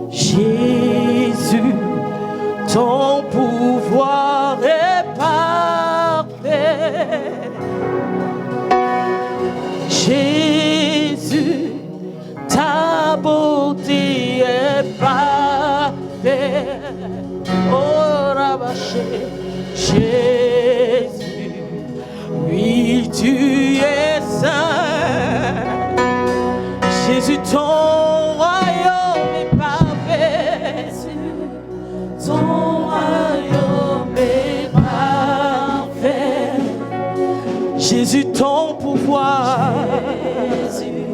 Jésus, ton pouvoir est parfait. Jésus, ta beauté est parfaite. Oh, Rabaché, Jésus, oui, tu es saint. Jésus, ton royaume est parfait. Ton royaume est parfait. Jésus, ton pouvoir. Jésus,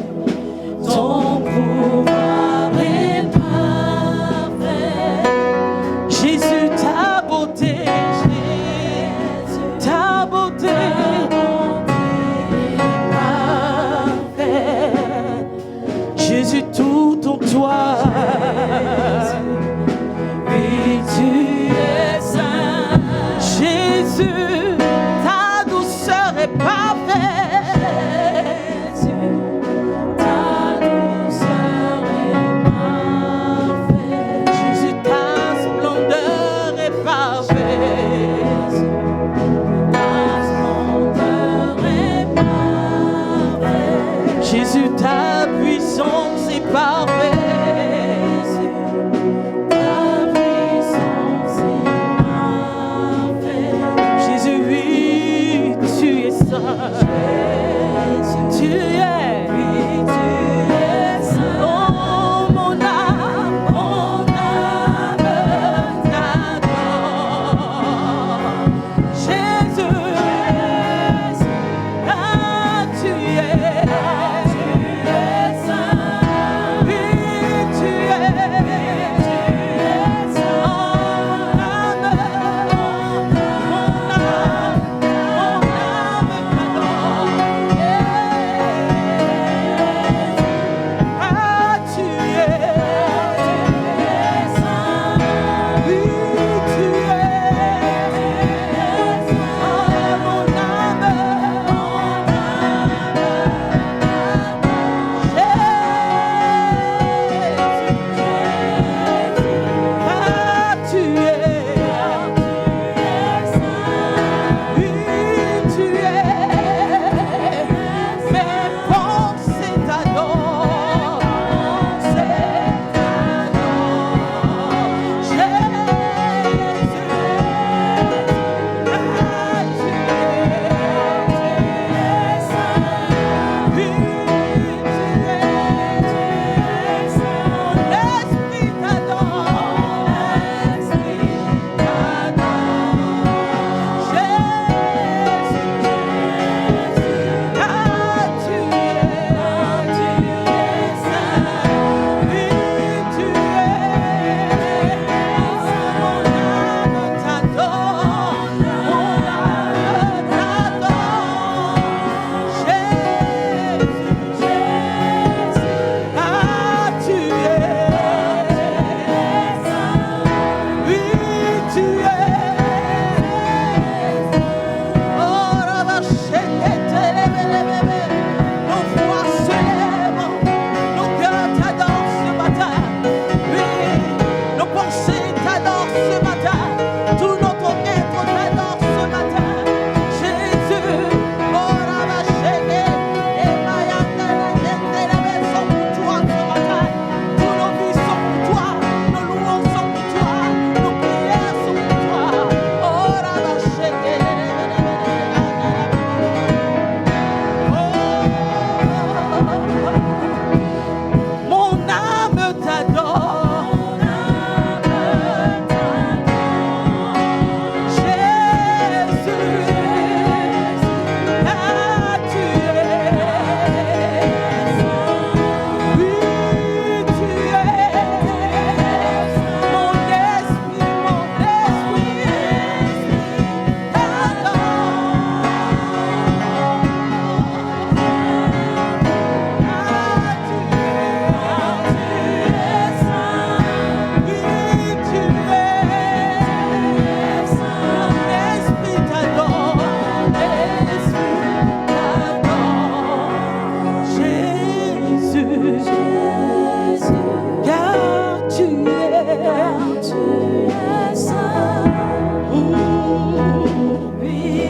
ton pouvoir est parfait. Jésus, ta beauté. Jésus, ta beauté est parfaite. Jésus, tout en toi. Oui, tu es saint. Jésus, ta douceur est parfaite. Jésus, ta douceur est parfaite. Jésus, ta splendeur est parfaite. Ta splendeur est parfaite. Jésus, ta puissance est parfaite.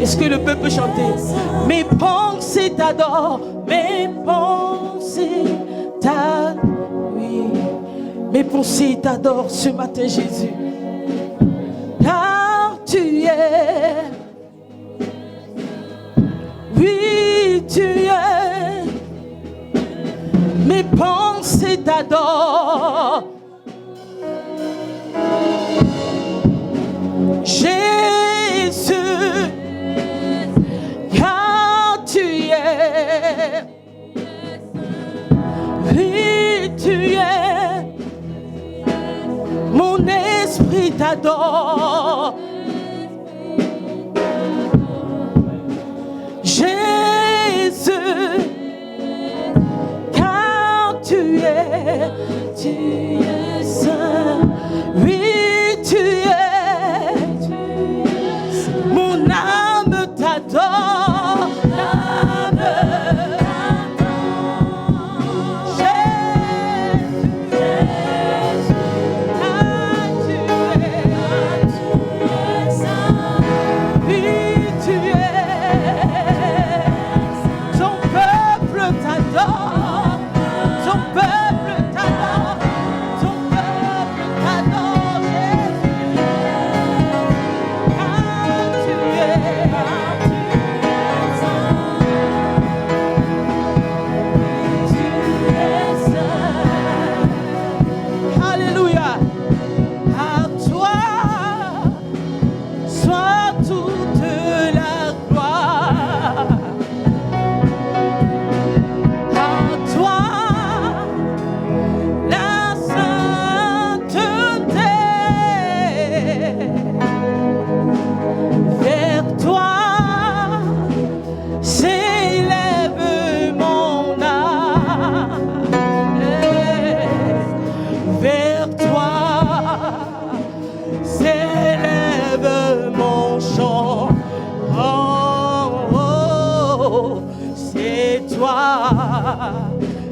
Est-ce que le peuple peut chanter? Mes pensées t'adorent, mes pensées t'adorent. Oui, mes pensées t'adorent ce matin, Jésus. Car tu es. Oui, tu es. Mes pensées t'adorent. Jésus, car tu es. Oui, tu es. Mon esprit t'adore. Jésus, car tu es saint. Oui, tu es. Mon âme t'adore.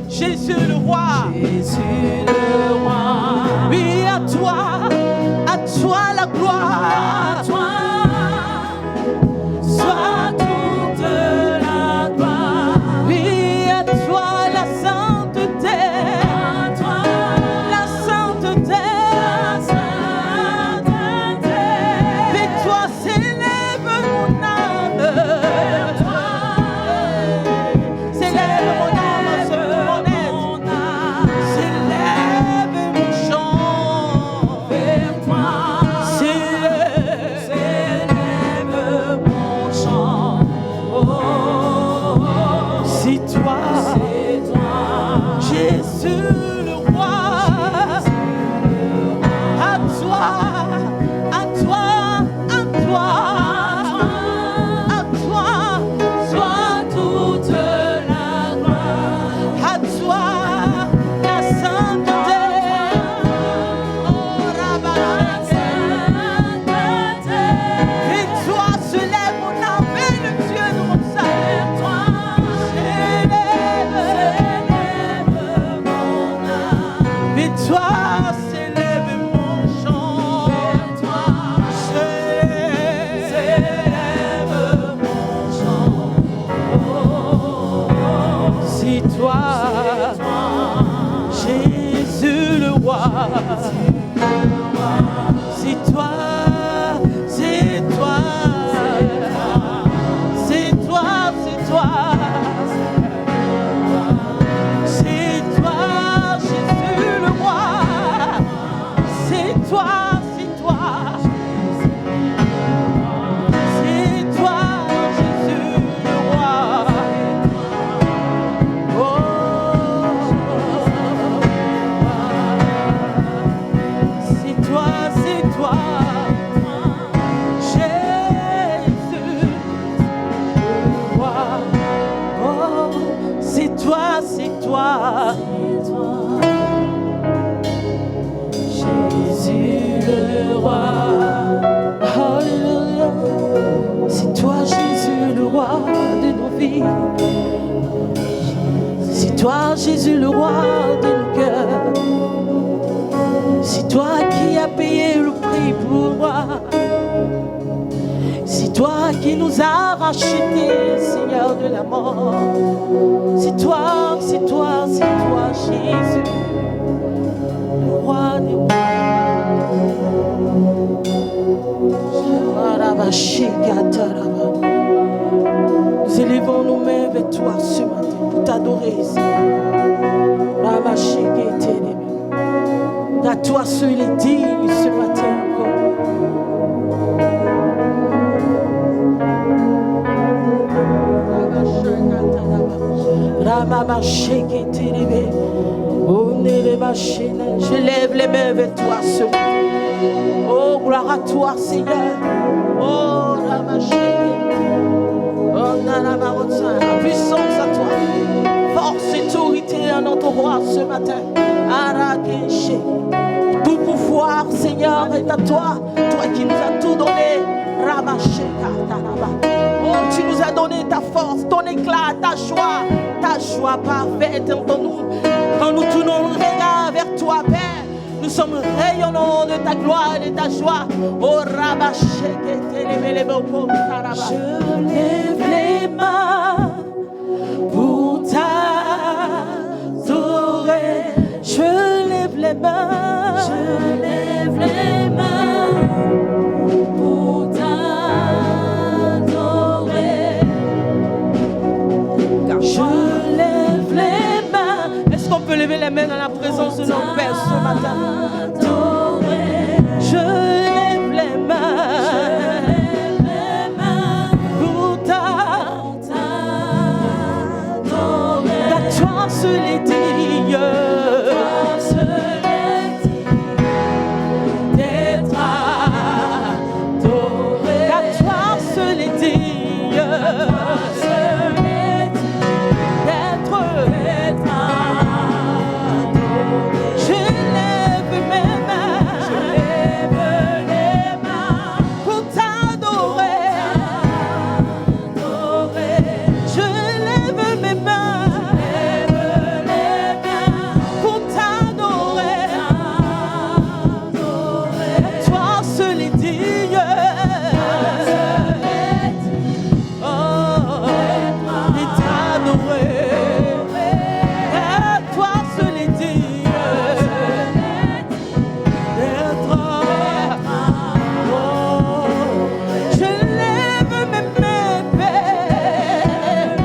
Jésus le roi, Jésus le roi. Oui, à toi la gloire, à toi soit toute la gloire. Oui, à toi la sainteté, à toi la sainteté, la sainteté. Mais toi s'élève mon âme, s'élève mon âme. C'est toi, c'est toi, c'est toi, c'est toi, c'est toi, Jésus le roi, c'est toi, c'est toi, c'est toi, Jésus le roi. Jésus le roi, alléluia. C'est toi Jésus le roi de nos vies. C'est toi Jésus le roi de nos cœurs. C'est toi qui as payé le prix pour moi. C'est toi qui nous as racheté, Seigneur de la mort. C'est toi, Jésus, le roi des rois. Nous élevons nos mains vers toi ce matin pour t'adorer, à toi seul est digne ce matin encore. Je lève les mains vers toi ce matin. Oh, gloire à toi, Seigneur. Oh, la puissance à toi. Force et autorité à notre roi ce matin. Tout pouvoir, Seigneur, est à toi. Toi qui nous as tout donné. Oh, tu nous as donné ta force, ton éclat, ta joie parfaite en nous. Quand nous tournons le regard vers toi, Père, nous sommes rayonnants de ta gloire et de ta joie. Oh, je lève les mains pour t'adorer. Je lève les mains. Je lève les mains pour t'adorer. Je lève les mains. Est-ce qu'on peut lever les mains dans la présence de notre Père ce matin? Je lève les mains pour t'adorer. À toi seul est digne d'être adoré. À toi seul est digne d'être adoré. Je lève mes mains pour t'adorer. Je lève mes mains pour t'adorer. Toi seul est digne. Oh, et t'adorer. Toi seul est digne d'être. Oh, je lève mes mains, Père.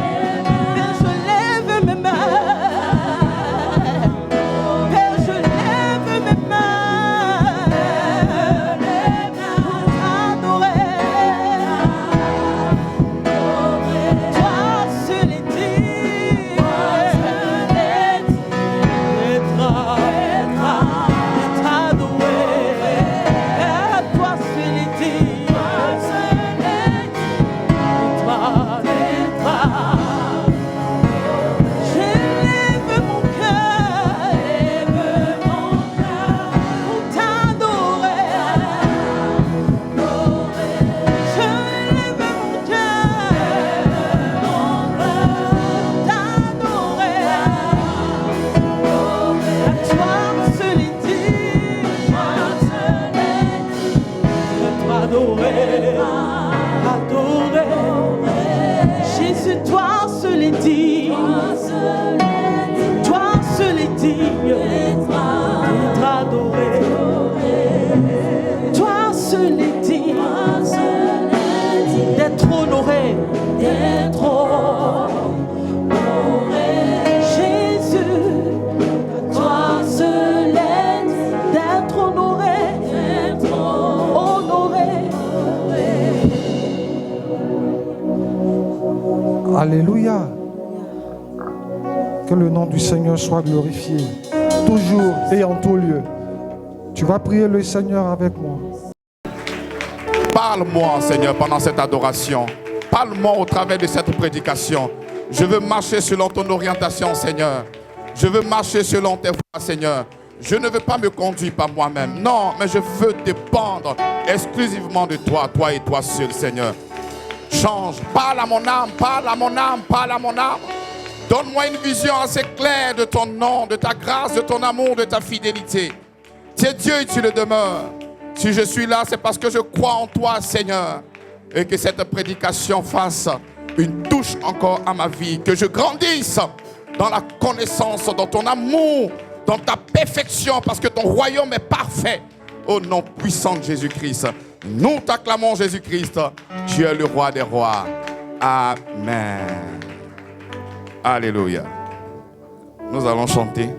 Je lève mes mains. Père, je lève mes mains pour t'adorer. Toi seul est digne d'être adoré. Toi seul est digne Je lève mon cœur pour t'adorer. Je lève mon cœur pour t'adorer. À toi seul est digne d'être adoré. Jésus, toi seul est digne. Toi seul est digne d'être adoré. Toi seul est digne d'être honoré. Jésus, toi seul est d'être honoré. Alléluia. Que le nom du Seigneur soit glorifié, toujours et en tout lieu. Tu vas prier le Seigneur avec moi. Parle-moi, Seigneur, pendant cette adoration. Parle-moi au travers de cette prédication. Je veux marcher selon ton orientation, Seigneur. Je veux marcher selon tes voies, Seigneur. Je ne veux pas me conduire par moi-même. Non, mais je veux dépendre exclusivement de toi, toi et toi seul, Seigneur. Change, parle à mon âme, parle à mon âme, parle à mon âme. Donne-moi une vision assez claire de ton nom, de ta grâce, de ton amour, de ta fidélité. Tu es Dieu et tu le demeures. Si je suis là, c'est parce que je crois en toi, Seigneur. et que cette prédication fasse une touche encore à ma vie, que je grandisse dans la connaissance, dans ton amour, dans ta perfection, parce que ton royaume est parfait. Au nom puissant de Jésus-Christ, nous t'acclamons Jésus-Christ. Tu es le roi des rois. Amen. Alléluia. Nous allons chanter.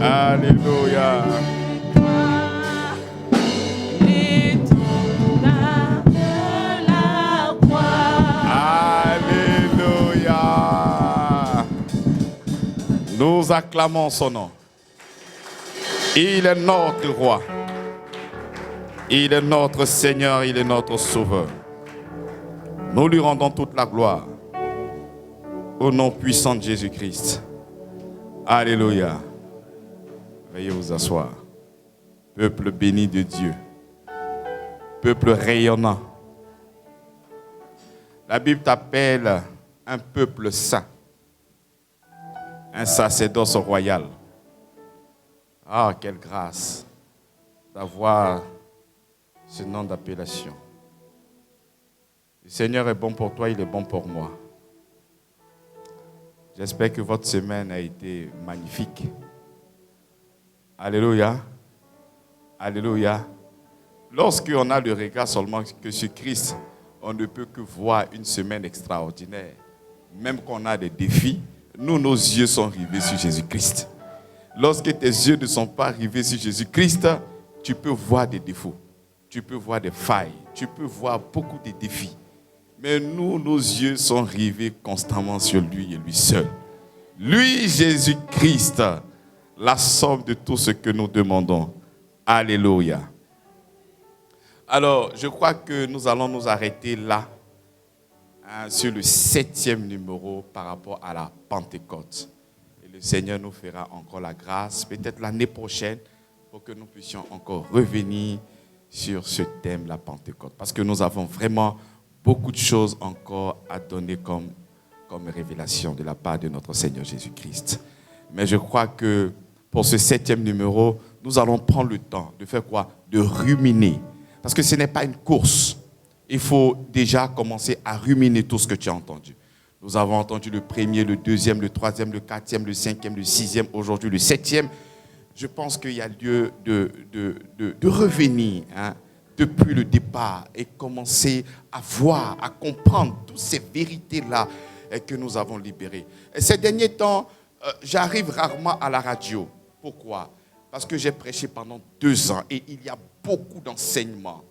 Alléluia. Alléluia. Nous acclamons son nom. Il est notre roi. Il est notre Seigneur, il est notre Sauveur. Nous lui rendons toute la gloire. Au nom puissant de Jésus-Christ. Alléluia. Veuillez vous asseoir. Peuple béni de Dieu. Peuple rayonnant. La Bible t'appelle un peuple saint. Un sacerdoce royal. Ah, quelle grâce d'avoir ce nom d'appellation. Le Seigneur est bon pour toi, il est bon pour moi. J'espère que votre semaine a été magnifique. Alléluia. Alléluia. Lorsqu'on a le regard seulement que sur Christ, on ne peut que voir une semaine extraordinaire. Même qu'on a des défis, nous, nos yeux sont rivés sur Jésus-Christ. Lorsque tes yeux ne sont pas rivés sur Jésus-Christ, tu peux voir des défauts, tu peux voir des failles, tu peux voir beaucoup de défis. Mais nous, nos yeux sont rivés constamment sur lui et lui seul. Lui, Jésus-Christ, la somme de tout ce que nous demandons. Alléluia. Alors, je crois que nous allons nous arrêter là, sur le 7e numéro par rapport à la Pentecôte. Et le Seigneur nous fera encore la grâce, peut-être l'année prochaine, pour que nous puissions encore revenir sur ce thème, la Pentecôte. Parce que nous avons vraiment beaucoup de choses encore à donner comme révélation de la part de notre Seigneur Jésus-Christ. Mais je crois que pour ce 7e numéro, nous allons prendre le temps de faire quoi? De ruminer. Parce que ce n'est pas une course. Il faut déjà commencer à ruminer tout ce que tu as entendu. Nous avons entendu le premier, le deuxième, le troisième, le quatrième, le cinquième, le sixième, aujourd'hui le 7e. Je pense qu'il y a lieu de revenir depuis le départ et commencer à voir, à comprendre toutes ces vérités-là que nous avons libérées. Et ces derniers temps, j'arrive rarement à la radio. Pourquoi? Parce que j'ai prêché pendant 2 ans et il y a beaucoup d'enseignements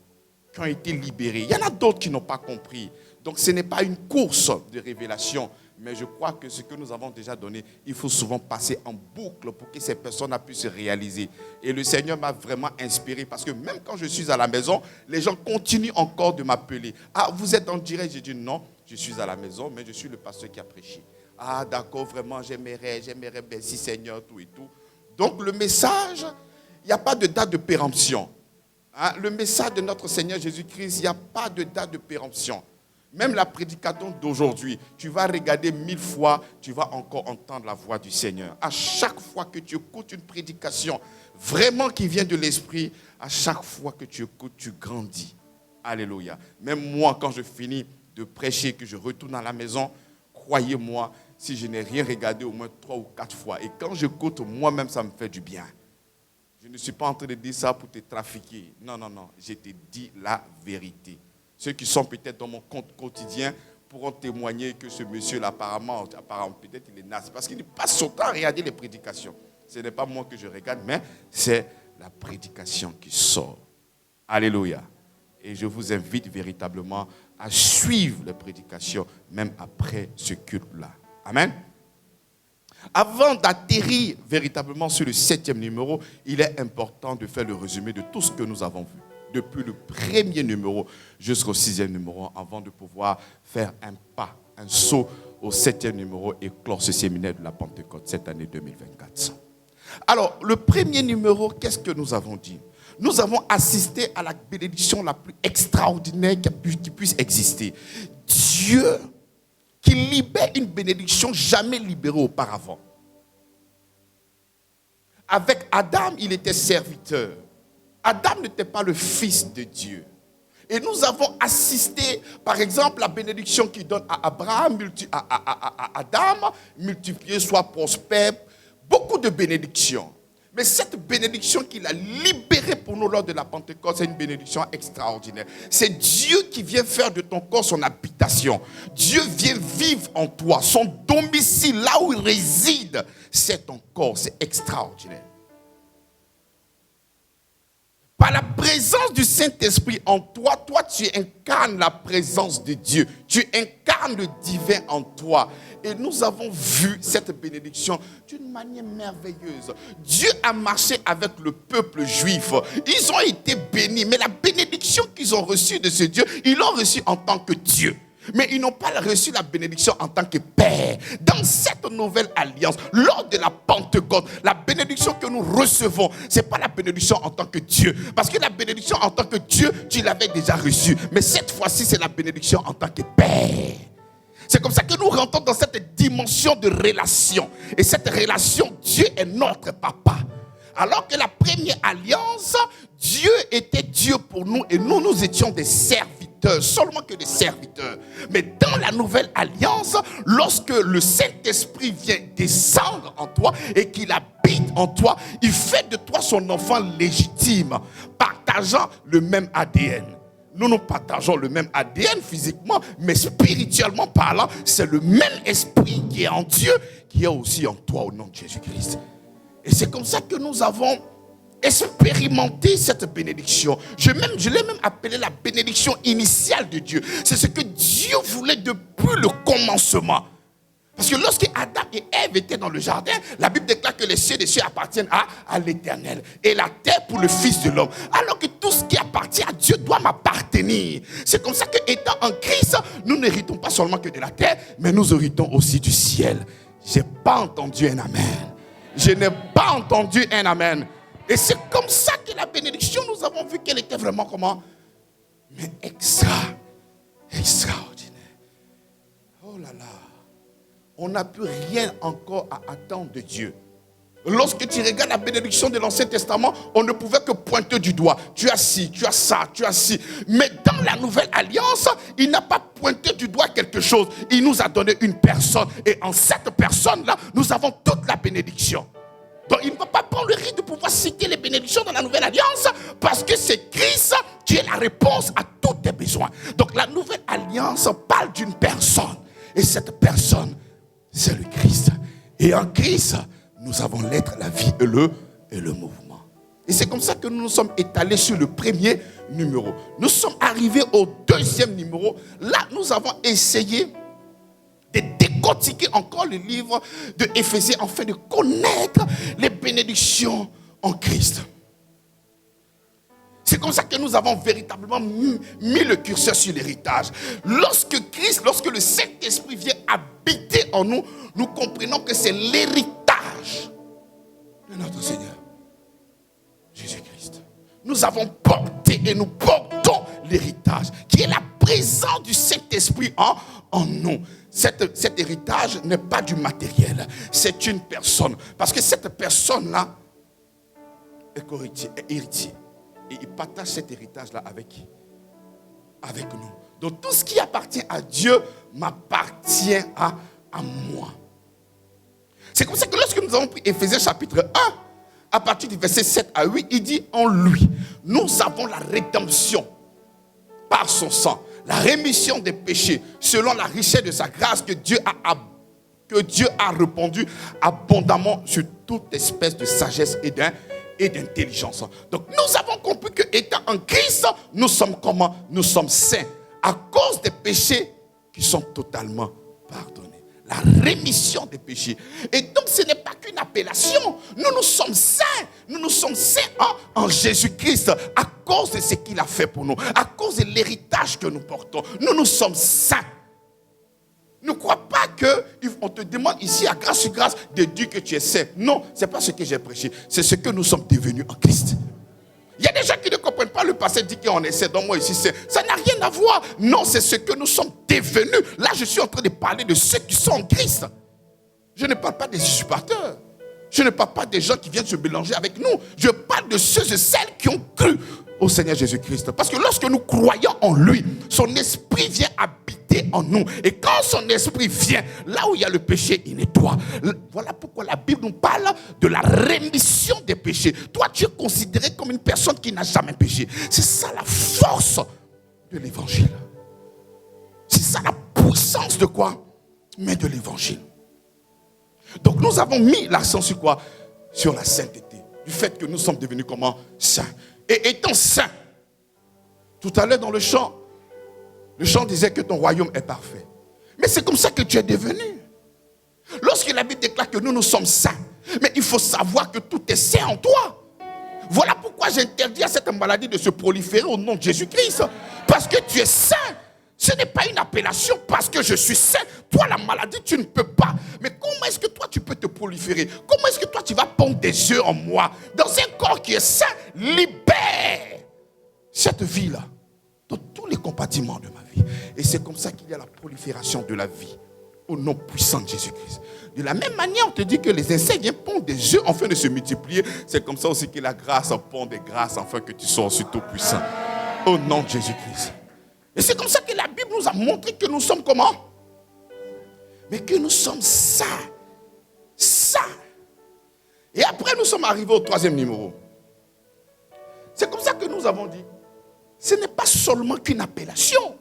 qui ont été libérés. Il y en a d'autres qui n'ont pas compris. Donc ce n'est pas une course de révélation, mais je crois que ce que nous avons déjà donné, il faut souvent passer en boucle pour que ces personnes puissent se réaliser. Et le Seigneur m'a vraiment inspiré parce que même quand je suis à la maison, les gens continuent encore de m'appeler. Ah, vous êtes en direct? J'ai dit non, je suis à la maison, mais je suis le pasteur qui a prêché. Ah d'accord, vraiment, j'aimerais, merci Seigneur, tout et tout. Donc le message, il n'y a pas de date de péremption. Hein? Le message de notre Seigneur Jésus-Christ, il n'y a pas de date de péremption. Même la prédication d'aujourd'hui, tu vas regarder 1000 fois, tu vas encore entendre la voix du Seigneur. À chaque fois que tu écoutes une prédication vraiment qui vient de l'Esprit, à chaque fois que tu écoutes, tu grandis. Alléluia. Même moi, quand je finis de prêcher, que je retourne à la maison, croyez-moi, si je n'ai rien regardé au moins 3 ou 4 fois, et quand j'écoute, moi-même, ça me fait du bien. Je ne suis pas en train de dire ça pour te trafiquer. Non, non, non, je te dis la vérité. Ceux qui sont peut-être dans mon compte quotidien pourront témoigner que ce monsieur-là, apparemment peut-être il est naze. Parce qu'il passe son temps à regarder les prédications. Ce n'est pas moi que je regarde, mais c'est la prédication qui sort. Alléluia. Et je vous invite véritablement à suivre les prédications, même après ce culte-là. Amen. Avant d'atterrir véritablement sur le 7e numéro, il est important de faire le résumé de tout ce que nous avons vu. Depuis le premier numéro jusqu'au 6e numéro, avant de pouvoir faire un pas, un saut au 7e numéro et clore ce séminaire de la Pentecôte cette année 2024. Alors, le premier numéro, qu'est-ce que nous avons dit? Nous avons assisté à la bénédiction la plus extraordinaire qui puisse exister. Dieu qui libère une bénédiction jamais libérée auparavant. Avec Adam, il était serviteur. Adam n'était pas le fils de Dieu. Et nous avons assisté, par exemple, la bénédiction qu'il donne à Abraham, à Adam, multiplié, soit prospère, beaucoup de bénédictions. Mais cette bénédiction qu'il a libérée pour nous lors de la Pentecôte, c'est une bénédiction extraordinaire. C'est Dieu qui vient faire de ton corps son habitation. Dieu vient vivre en toi. Son domicile, là où il réside, c'est ton corps. C'est extraordinaire. Par la présence du Saint-Esprit en toi, toi tu incarnes la présence de Dieu. Tu incarnes le divin en toi. Et nous avons vu cette bénédiction d'une manière merveilleuse. Dieu a marché avec le peuple juif. Ils ont été bénis. Mais la bénédiction qu'ils ont reçue de ce Dieu, ils l'ont reçue en tant que Dieu. Mais ils n'ont pas reçu la bénédiction en tant que Père. Dans cette nouvelle alliance, lors de la Pentecôte, la bénédiction que nous recevons, ce n'est pas la bénédiction en tant que Dieu. Parce que la bénédiction en tant que Dieu, tu l'avais déjà reçue. Mais cette fois-ci, c'est la bénédiction en tant que Père. C'est comme ça que nous rentrons dans cette dimension de relation. Et cette relation, Dieu est notre papa. Alors que la première alliance, Dieu était Dieu pour nous et nous étions des serviteurs, seulement que des serviteurs. Mais dans la nouvelle alliance, lorsque le Saint-Esprit vient descendre en toi et qu'il habite en toi, il fait de toi son enfant légitime, partageant le même ADN. Nous partageons le même ADN physiquement, mais spirituellement parlant, c'est le même esprit qui est en Dieu, qui est aussi en toi au nom de Jésus-Christ. Et c'est comme ça que nous avons expérimenté cette bénédiction. Je l'ai même appelé la bénédiction initiale de Dieu. C'est ce que Dieu voulait depuis le commencement. Parce que lorsque Adam et Ève étaient dans le jardin, la Bible déclare que les cieux des cieux appartiennent à l'Éternel et la terre pour le Fils de l'homme. Alors que tout ce qui appartient à Dieu doit m'appartenir. C'est comme ça qu'étant en Christ, nous n'héritons pas seulement que de la terre, mais nous héritons aussi du ciel. Je n'ai pas entendu un amen. Je n'ai pas entendu un amen. Et c'est comme ça que la bénédiction, nous avons vu qu'elle était vraiment comment? Mais extraordinaire. Oh là là. On n'a plus rien encore à attendre de Dieu. Lorsque tu regardes la bénédiction de l'Ancien Testament, on ne pouvait que pointer du doigt. Tu as ci, tu as ça, tu as ci. Mais dans la Nouvelle Alliance, il n'a pas pointé du doigt quelque chose. Il nous a donné une personne. Et en cette personne-là, nous avons toute la bénédiction. Donc il ne va pas prendre le risque de pouvoir citer les bénédictions dans la Nouvelle Alliance parce que c'est Christ qui est la réponse à tous tes besoins. Donc la Nouvelle Alliance parle d'une personne. Et cette personne, c'est le Christ. Et en Christ, nous avons l'être, la vie et le mouvement. Et c'est comme ça que nous nous sommes étalés sur le premier numéro. Nous sommes arrivés au deuxième numéro. Là, nous avons essayé de décortiquer encore le livre de Éphésiens afin de connaître les bénédictions en Christ. C'est comme ça que nous avons véritablement mis le curseur sur l'héritage. Lorsque le Saint-Esprit vient habiter en nous, nous comprenons que c'est l'héritage de notre Seigneur Jésus-Christ. Nous avons porté et nous portons l'héritage qui est la présence du Saint-Esprit en nous. Cet héritage n'est pas du matériel, c'est une personne. Parce que cette personne-là est héritier. Et il partage cet héritage-là avec nous. Donc tout ce qui appartient à Dieu m'appartient à moi. C'est comme ça que lorsque nous avons pris Éphésiens chapitre 1, à partir du verset 7 à 8, il dit en lui, nous avons la rédemption par son sang, la rémission des péchés, selon la richesse de sa grâce que Dieu a répandu abondamment sur toute espèce de sagesse et d'intelligence. Donc nous avons compris que étant en Christ, nous sommes comment? Nous sommes saints à cause des péchés qui sont totalement pardonnés. La rémission des péchés. Et donc ce n'est pas qu'une appellation. Nous sommes saints. Nous sommes saints en Jésus-Christ à cause de ce qu'il a fait pour nous, à cause de l'héritage que nous portons. Nous sommes saints. Ne crois pas qu'on te demande ici à grâce sur grâce de dire que tu es saint. Non, ce n'est pas ce que j'ai prêché. C'est ce que nous sommes devenus en Christ. Il y a des gens qui ne comprennent pas le passé, dit qu'on est saint. Donc moi ici, saint. Ça n'a rien à voir. Non, c'est ce que nous sommes devenus. Là, je suis en train de parler de ceux qui sont en Christ. Je ne parle pas des usurpateurs. Je ne parle pas des gens qui viennent se mélanger avec nous. Je parle de ceux et celles qui ont cru au Seigneur Jésus-Christ. Parce que lorsque nous croyons en lui, son esprit vient habiter en nous. Et quand son esprit vient, là où il y a le péché, il nettoie. Voilà pourquoi la Bible nous parle de la rémission des péchés. Toi, tu es considéré comme une personne qui n'a jamais péché. C'est ça la force de l'évangile. C'est ça la puissance de quoi? Mais de l'évangile. Donc nous avons mis l'accent sur quoi? Sur la sainteté. Du fait que nous sommes devenus comment? Saints. Et étant saint, tout à l'heure dans le chant disait que ton royaume est parfait. Mais c'est comme ça que tu es devenu. Lorsque la Bible déclare que nous sommes saints, mais il faut savoir que tout est saint en toi. Voilà pourquoi j'interdis à cette maladie de se proliférer au nom de Jésus-Christ. Parce que tu es saint. Ce n'est pas une appellation parce que je suis saint. Toi, la maladie, tu ne peux pas. Mais comment est-ce que toi, tu peux te proliférer? Comment est-ce que toi, tu vas pondre des œufs en moi? Dans un corps qui est saint, libère cette vie-là dans tous les compartiments de ma vie. Et c'est comme ça qu'il y a la prolifération de la vie au nom puissant de Jésus-Christ. De la même manière, on te dit que les insectes viennent pondre des œufs afin de se multiplier. C'est comme ça aussi que la grâce pond des grâces afin que tu sois aussi tout puissant. Au nom de Jésus-Christ. Et c'est comme ça que la Bible nous a montré que nous sommes comment? Mais que nous sommes saints. Saints. Et après, nous sommes arrivés au troisième numéro. C'est comme ça que nous avons dit. Ce n'est pas seulement qu'une appellation.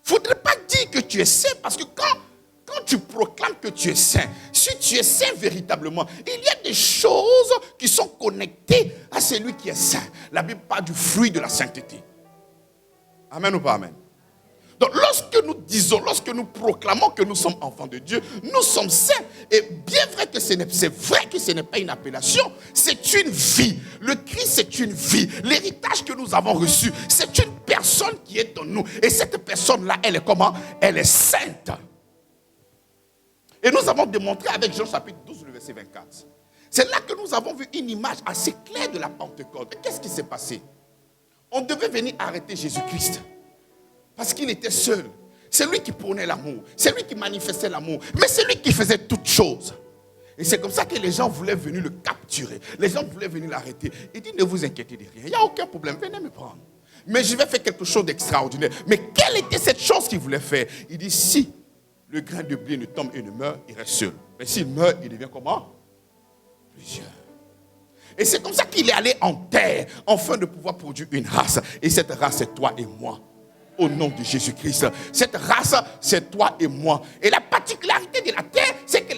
Il ne faudrait pas dire que tu es saint parce que quand tu proclames que tu es saint, si tu es saint véritablement, il y a des choses qui sont connectées à celui qui est saint. La Bible parle du fruit de la sainteté. Amen ou pas amen? Donc lorsque nous proclamons que nous sommes enfants de Dieu, nous sommes saints. Et bien vrai que c'est vrai que ce n'est pas une appellation, c'est une vie. Le Christ, c'est une vie. L'héritage que nous avons reçu, c'est une personne qui est en nous. Et cette personne-là, elle est comment? Elle est sainte. Et nous avons démontré avec Jean chapitre 12, le verset 24. C'est là que nous avons vu une image assez claire de la Pentecôte. Et qu'est-ce qui s'est passé? On devait venir arrêter Jésus-Christ. Parce qu'il était seul. C'est lui qui prônait l'amour. C'est lui qui manifestait l'amour. Mais c'est lui qui faisait toutes choses. Et c'est comme ça que les gens voulaient venir le capturer. Les gens voulaient venir l'arrêter. Il dit, ne vous inquiétez de rien. Il n'y a aucun problème. Venez me prendre. Mais je vais faire quelque chose d'extraordinaire. Mais quelle était cette chose qu'il voulait faire? Il dit, si le grain de blé ne tombe et ne meurt, il reste seul. Mais s'il meurt, il devient comment? Plusieurs. Et c'est comme ça qu'il est allé en terre, afin de pouvoir produire une race. Et cette race, c'est toi et moi. Au nom de Jésus-Christ. Cette race, c'est toi et moi. Et la particularité de la terre, c'est que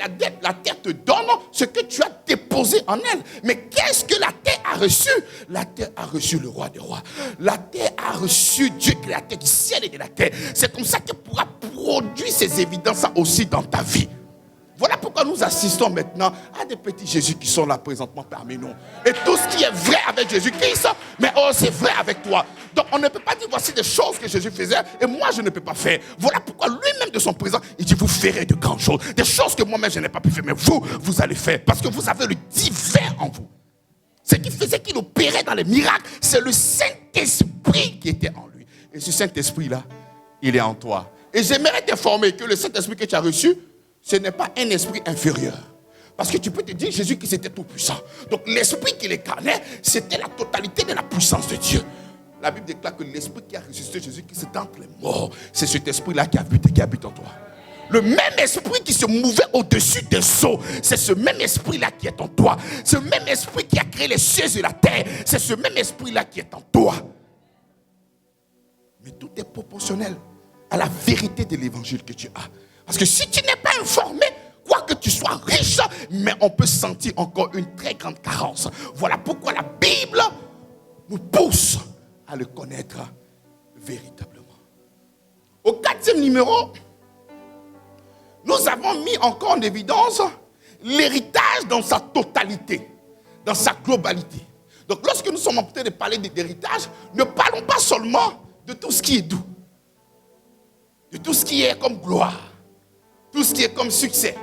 ce que tu as déposé en elle. Mais qu'est-ce que la terre a reçu? La terre a reçu le roi des rois. La terre a reçu Dieu créateur du ciel et de la terre. C'est comme ça qu'elle pourra produire ces évidences aussi dans ta vie. Voilà pourquoi nous assistons maintenant à des petits Jésus qui sont là présentement parmi nous. Et tout ce qui est vrai avec Jésus-Christ, mais c'est vrai avec toi. Donc on ne peut pas dire voici des choses que Jésus faisait et moi je ne peux pas faire. Voilà pourquoi lui-même de son présent, il dit vous ferez de grandes choses. Des choses que moi-même je n'ai pas pu faire, mais vous allez faire. Parce que vous avez le divin en vous. Ce qui faisait qu'il opérait dans les miracles, c'est le Saint-Esprit qui était en lui. Et ce Saint-Esprit-là, il est en toi. Et j'aimerais t'informer que le Saint-Esprit que tu as reçu, ce n'est pas un esprit inférieur. Parce que tu peux te dire, Jésus qui était tout puissant. Donc l'esprit qu'il incarnait, c'était la totalité de la puissance de Dieu. La Bible déclare que l'esprit qui a ressuscité Jésus, qui s'est entre les morts, c'est cet esprit-là qui habite en toi. Le même esprit qui se mouvait au-dessus des eaux, c'est ce même esprit-là qui est en toi. Ce même esprit qui a créé les cieux et la terre, c'est ce même esprit-là qui est en toi. Mais tout est proportionnel à la vérité de l'évangile que tu as. Parce que si tu n'es pas informé, quoi que tu sois riche, mais on peut sentir encore une très grande carence. Voilà pourquoi la Bible nous pousse à le connaître véritablement. Au 4e numéro, nous avons mis encore en évidence l'héritage dans sa totalité, dans sa globalité. Donc lorsque nous sommes en train de parler d'héritage, ne parlons pas seulement de tout ce qui est doux, de tout ce qui est comme gloire, tout ce qui est comme succès.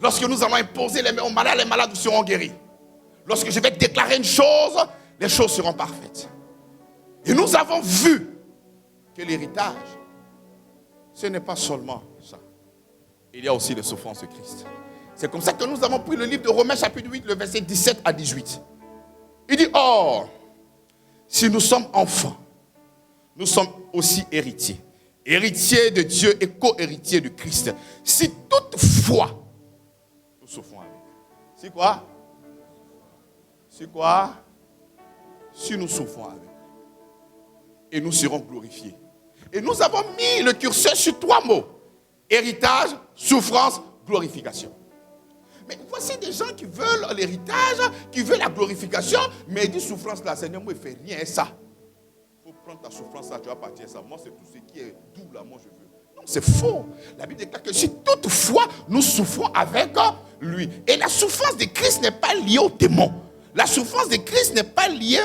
Lorsque nous allons imposer les mains aux malades, les malades seront guéris. Lorsque je vais déclarer une chose, les choses seront parfaites. Et nous avons vu que l'héritage, ce n'est pas seulement ça. Il y a aussi les souffrances de Christ. C'est comme ça que nous avons pris le livre de Romains chapitre 8, le verset 17 à 18. Il dit, or, si nous sommes enfants, nous sommes aussi héritiers. Héritier de Dieu et co-héritier de Christ. Si toutefois, nous souffrons avec. Si quoi? Si quoi? Si nous souffrons avec. Et nous serons glorifiés. Et nous avons mis le curseur sur 3 mots. Héritage, souffrance, glorification. Mais voici des gens qui veulent l'héritage, qui veulent la glorification, mais ils disent souffrance là, Seigneur, moi, il ne fait rien à ça. Prends ta souffrance, ça, tu vas partir ça. Moi, c'est tout ce qui est doux, là, moi, je veux. Non, c'est faux. La Bible déclare que si toutefois, nous souffrons avec lui. Et la souffrance de Christ n'est pas liée aux démons. La souffrance de Christ n'est pas liée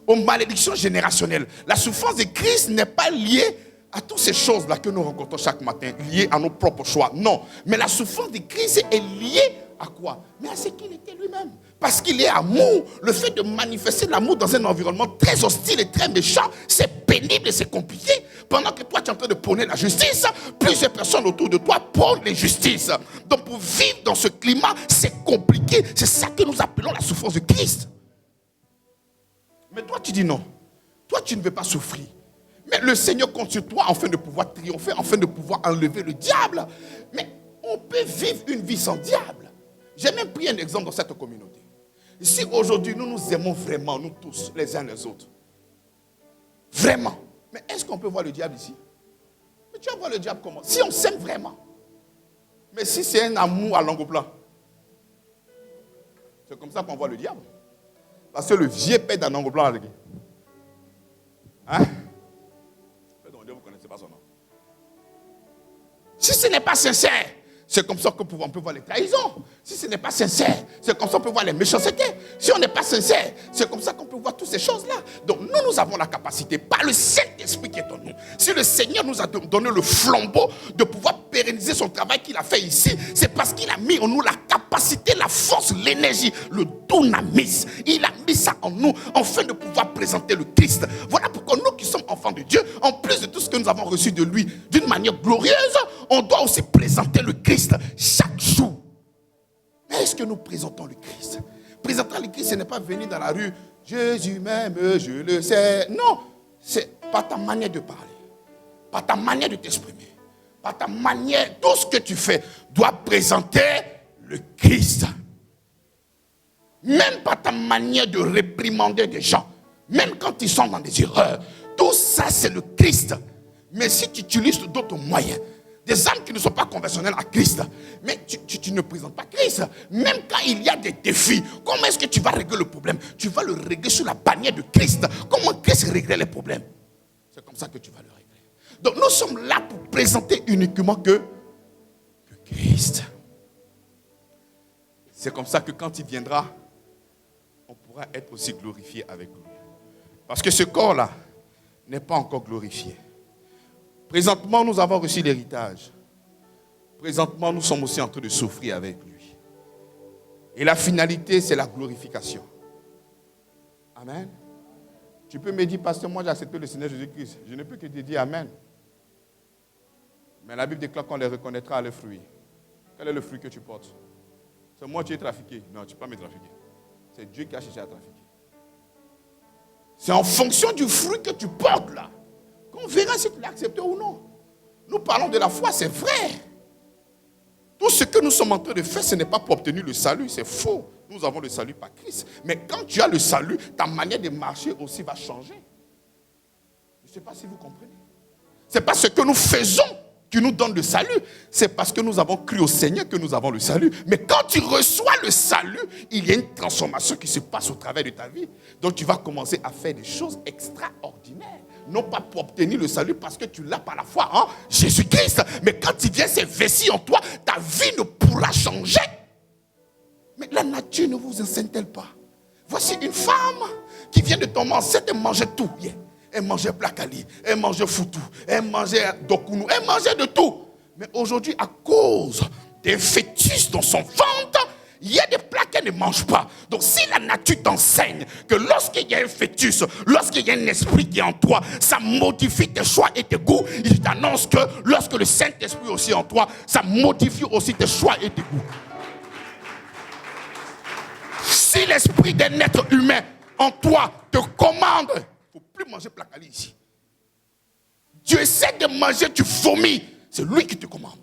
aux malédictions générationnelles. La souffrance de Christ n'est pas liée à toutes ces choses-là que nous rencontrons chaque matin, liées à nos propres choix. Non. Mais la souffrance de Christ est liée à quoi? Mais à ce qu'il était lui-même. Parce qu'il est amour. Le fait de manifester l'amour dans un environnement très hostile et très méchant, c'est pénible et c'est compliqué. Pendant que toi, tu es en train de prôner la justice, plusieurs personnes autour de toi prônent l'injustice. Donc pour vivre dans ce climat, c'est compliqué. C'est ça que nous appelons la souffrance de Christ. Mais toi, tu dis non. Toi, tu ne veux pas souffrir. Mais le Seigneur compte sur toi afin de pouvoir triompher, afin de pouvoir enlever le diable. Mais on peut vivre une vie sans diable. J'ai même pris un exemple dans cette communauté. Si aujourd'hui nous nous aimons vraiment, nous tous, les uns les autres, vraiment, mais est-ce qu'on peut voir le diable ici? Mais tu vas voir le diable comment? Si on s'aime vraiment. Mais si c'est un amour à long plan, c'est comme ça qu'on voit le diable. Parce que le vieux père d'un long plan, hein? Vous ne connaissez pas son nom. Si ce n'est pas sincère, c'est comme ça qu'on peut voir les trahisons. Si ce n'est pas sincère, c'est comme ça qu'on peut voir les méchancetés. Si on n'est pas sincère, c'est comme ça qu'on peut voir toutes ces choses-là. Donc nous avons la capacité, par le Saint-Esprit qui est en nous. Si le Seigneur nous a donné le flambeau de pouvoir pérenniser son travail qu'il a fait ici, c'est parce qu'il a mis en nous la capacité, la force, l'énergie, le dunamis. Il a mis ça en nous, afin de pouvoir présenter le Christ. Voilà pourquoi nous qui sommes enfants de Dieu, en plus de tout ce que nous avons reçu de lui, d'une manière glorieuse, on doit aussi présenter le Christ chaque jour. Mais est-ce que nous présentons le Christ? Présenter le Christ, ce n'est pas venir dans la rue, Jésus m'aime, je le sais. Non, c'est par ta manière de parler, par ta manière de t'exprimer, par ta manière, tout ce que tu fais doit présenter le Christ. Même par ta manière de réprimander des gens, même quand ils sont dans des erreurs, tout ça c'est le Christ. Mais si tu utilises d'autres moyens, Des âmes qui ne sont pas conventionnelles à Christ. Mais tu ne présentes pas Christ. Même quand il y a des défis, comment est-ce que tu vas régler le problème? Tu vas le régler sous la bannière de Christ. Comment Christ réglait les problèmes? C'est comme ça que tu vas le régler. Donc nous sommes là pour présenter uniquement que Christ. C'est comme ça que quand il viendra, on pourra être aussi glorifié avec lui. Parce que ce corps-là n'est pas encore glorifié. Présentement, nous avons reçu l'héritage. Présentement, nous sommes aussi en train de souffrir avec lui. Et la finalité, c'est la glorification. Amen. Tu peux me dire, pasteur, moi j'ai accepté le Seigneur Jésus-Christ. Je ne peux que te dire Amen. Mais la Bible déclare qu'on les reconnaîtra à leurs fruits. Quel est le fruit que tu portes? C'est moi qui ai trafiqué. Non, tu ne peux pas me trafiquer. C'est Dieu qui a cherché à trafiquer. C'est en fonction du fruit que tu portes là qu'on verra si tu l'as accepté ou non. Nous parlons de la foi, c'est vrai. Tout ce que nous sommes en train de faire, ce n'est pas pour obtenir le salut, c'est faux. Nous avons le salut par Christ. Mais quand tu as le salut, ta manière de marcher aussi va changer. Je ne sais pas si vous comprenez. C'est pas ce que nous faisons qui nous donne le salut. C'est parce que nous avons cru au Seigneur que nous avons le salut. Mais quand tu reçois le salut, il y a une transformation qui se passe au travers de ta vie. Donc tu vas commencer à faire des choses extraordinaires. Non pas pour obtenir le salut parce que tu l'as par la foi en Jésus-Christ. Mais quand il vient s'investir en toi, ta vie ne pourra changer. Mais la nature ne vous enseigne-t-elle pas? Voici une femme qui vient de tomber enceinte et mangeait tout. Yeah. Elle mangeait placali, elle mangeait foutou, elle mangeait dokounou, elle mangeait de tout. Mais aujourd'hui, à cause des fœtus dans son ventre, il y a des plats qu'elle ne mange pas. Donc si la nature t'enseigne que lorsqu'il y a un fœtus, lorsqu'il y a un esprit qui est en toi, ça modifie tes choix et tes goûts, il t'annonce que lorsque le Saint-Esprit est aussi en toi, ça modifie aussi tes choix et tes goûts. Si l'esprit d'un être humain en toi te commande, il ne faut plus manger placali ici. Dieu essaie de manger, tu vomis. C'est lui qui te commande.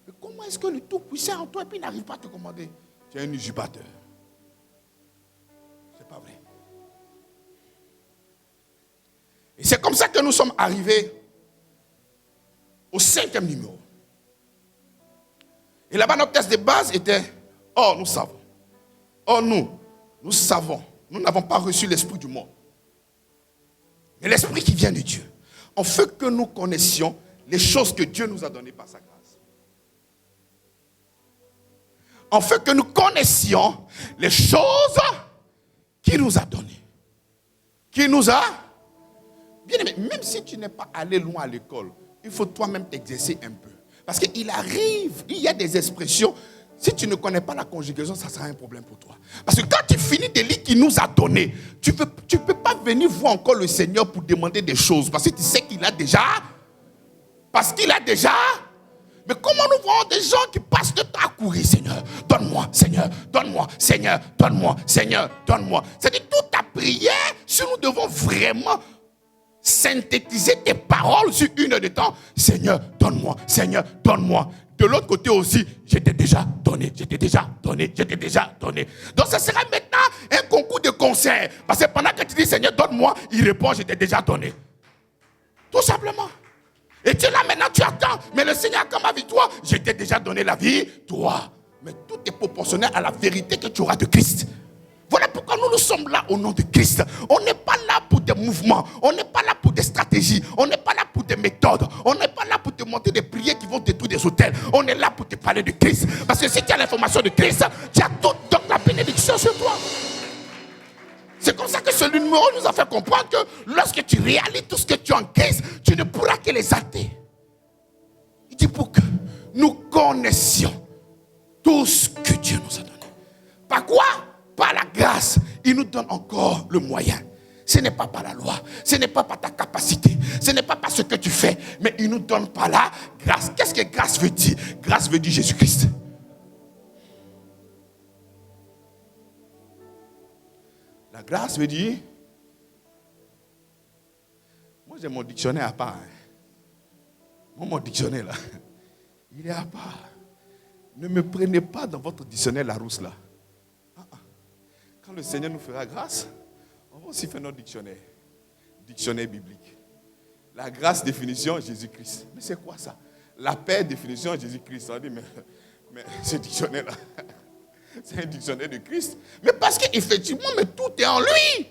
Mais comment est-ce que le Tout-Puissant en toi et puis n'arrive pas à te commander? Tu es un usurpateur. C'est pas vrai. Et c'est comme ça que nous sommes arrivés au 5e numéro. Et là-bas, notre test de base était: oh, nous savons. Oh, nous savons. Nous n'avons pas reçu l'esprit du monde. Mais l'esprit qui vient de Dieu. On fait que nous connaissions les choses que Dieu nous a données par sa grâce. On fait que nous connaissions les choses qu'il nous a données. Qu'il nous a... Bien aimé, même si tu n'es pas allé loin à l'école, il faut toi-même t'exercer un peu. Parce qu'il arrive, il y a des expressions... Si tu ne connais pas la conjugaison, ça sera un problème pour toi. Parce que quand tu finis de lire qu'il nous a donné, tu ne peux pas venir voir encore le Seigneur pour demander des choses. Parce que tu sais qu'il a déjà. Parce qu'il a déjà. Mais comment nous voyons des gens qui passent le temps à courir? Seigneur, donne-moi, Seigneur, donne-moi, Seigneur, donne-moi, Seigneur, donne-moi. C'est-à-dire toute ta prière, si nous devons vraiment synthétiser tes paroles sur une heure de temps, Seigneur, donne-moi, Seigneur, donne-moi. De l'autre côté aussi, j'étais déjà donné, j'étais déjà donné, j'étais déjà donné. Donc ce sera maintenant un concours de concert. Parce que pendant que tu dis Seigneur, donne-moi, il répond, j'étais déjà donné. Tout simplement. Et tu es là maintenant, tu attends. Mais le Seigneur, comme ma victoire, j'étais déjà donné la vie, toi. Mais tout est proportionnel à la vérité que tu auras de Christ. Voilà pourquoi nous sommes là au nom de Christ. On n'est pas là pour des mouvements. On n'est pas là pour des stratégies. On n'est pas là pour des méthodes. On n'est pas là pour te monter des prières qui vont détruire des hôtels. On est là pour te parler de Christ. Parce que si tu as l'information de Christ, tu as toute la bénédiction sur toi. C'est comme ça que ce numéro nous a fait comprendre que lorsque tu réalises tout ce que tu as en Christ, tu ne pourras que les acter. Il dit pour que nous connaissions tout ce que Dieu nous a donné. Par quoi? Par la grâce, il nous donne encore le moyen. Ce n'est pas par la loi, ce n'est pas par ta capacité, ce n'est pas par ce que tu fais, mais il nous donne par la grâce. Qu'est-ce que grâce veut dire? Grâce veut dire Jésus-Christ. La grâce veut dire... Moi j'ai mon dictionnaire à part. Moi mon dictionnaire là, il est à part. Ne me prenez pas dans votre dictionnaire Larousse là. Quand le Seigneur nous fera grâce, on va aussi faire notre dictionnaire. Dictionnaire biblique. La grâce, définition, Jésus-Christ. Mais c'est quoi ça? La paix, définition de Jésus-Christ. On dit, mais ce dictionnaire-là, c'est un dictionnaire de Christ. Mais parce qu'effectivement, mais tout est en lui.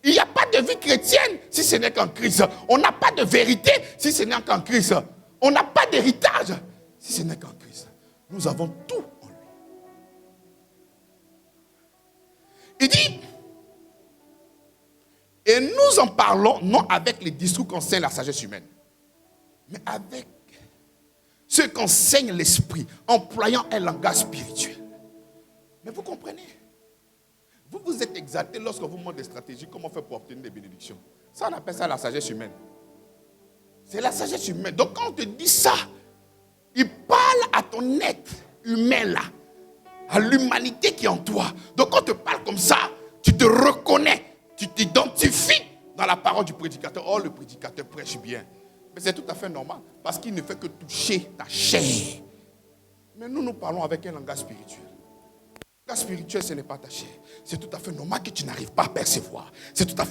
Il n'y a pas de vie chrétienne si ce n'est qu'en Christ. On n'a pas de vérité si ce n'est qu'en Christ. On n'a pas d'héritage si ce n'est qu'en Christ. Nous avons tout en lui. Il dit, et nous en parlons non avec les discours qu'enseigne la sagesse humaine, mais avec ce qu'enseigne l'esprit, employant un langage spirituel. Mais vous comprenez? Vous vous êtes exalté lorsque vous montrez des stratégies, comment faire pour obtenir des bénédictions. Ça, on appelle ça la sagesse humaine. C'est la sagesse humaine. Donc quand on te dit ça, il parle à ton être humain là, à l'humanité qui est en toi. Donc quand on te parle comme ça, tu te reconnais, tu t'identifies dans la parole du prédicateur. Oh, le prédicateur prêche bien. Mais c'est tout à fait normal, parce qu'il ne fait que toucher ta chair. Mais nous parlons avec un langage spirituel. Le langage spirituel, ce n'est pas ta chair. C'est tout à fait normal que tu n'arrives pas à percevoir. C'est tout à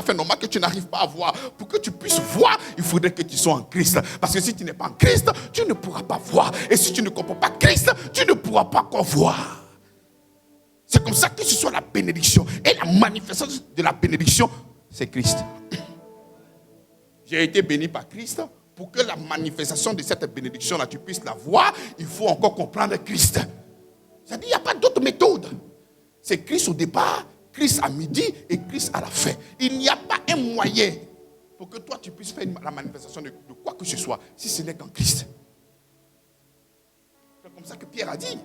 fait normal que tu n'arrives pas à voir. Pour que tu puisses voir, il faudrait que tu sois en Christ. Parce que si tu n'es pas en Christ, tu ne pourras pas voir. Et si tu ne comprends pas Christ, tu ne pourras pas encore voir. C'est comme ça que ce soit la bénédiction. Et la manifestation de la bénédiction, c'est Christ. J'ai été béni par Christ. Pour que la manifestation de cette bénédiction-là, tu puisses la voir, il faut encore comprendre Christ. C'est-à-dire, il n'y a pas d'autre méthode. C'est Christ au départ, Christ à midi et Christ à la fin. Il n'y a pas un moyen pour que toi, tu puisses faire la manifestation de quoi que ce soit, si ce n'est qu'en Christ. C'est comme ça que Pierre a dit.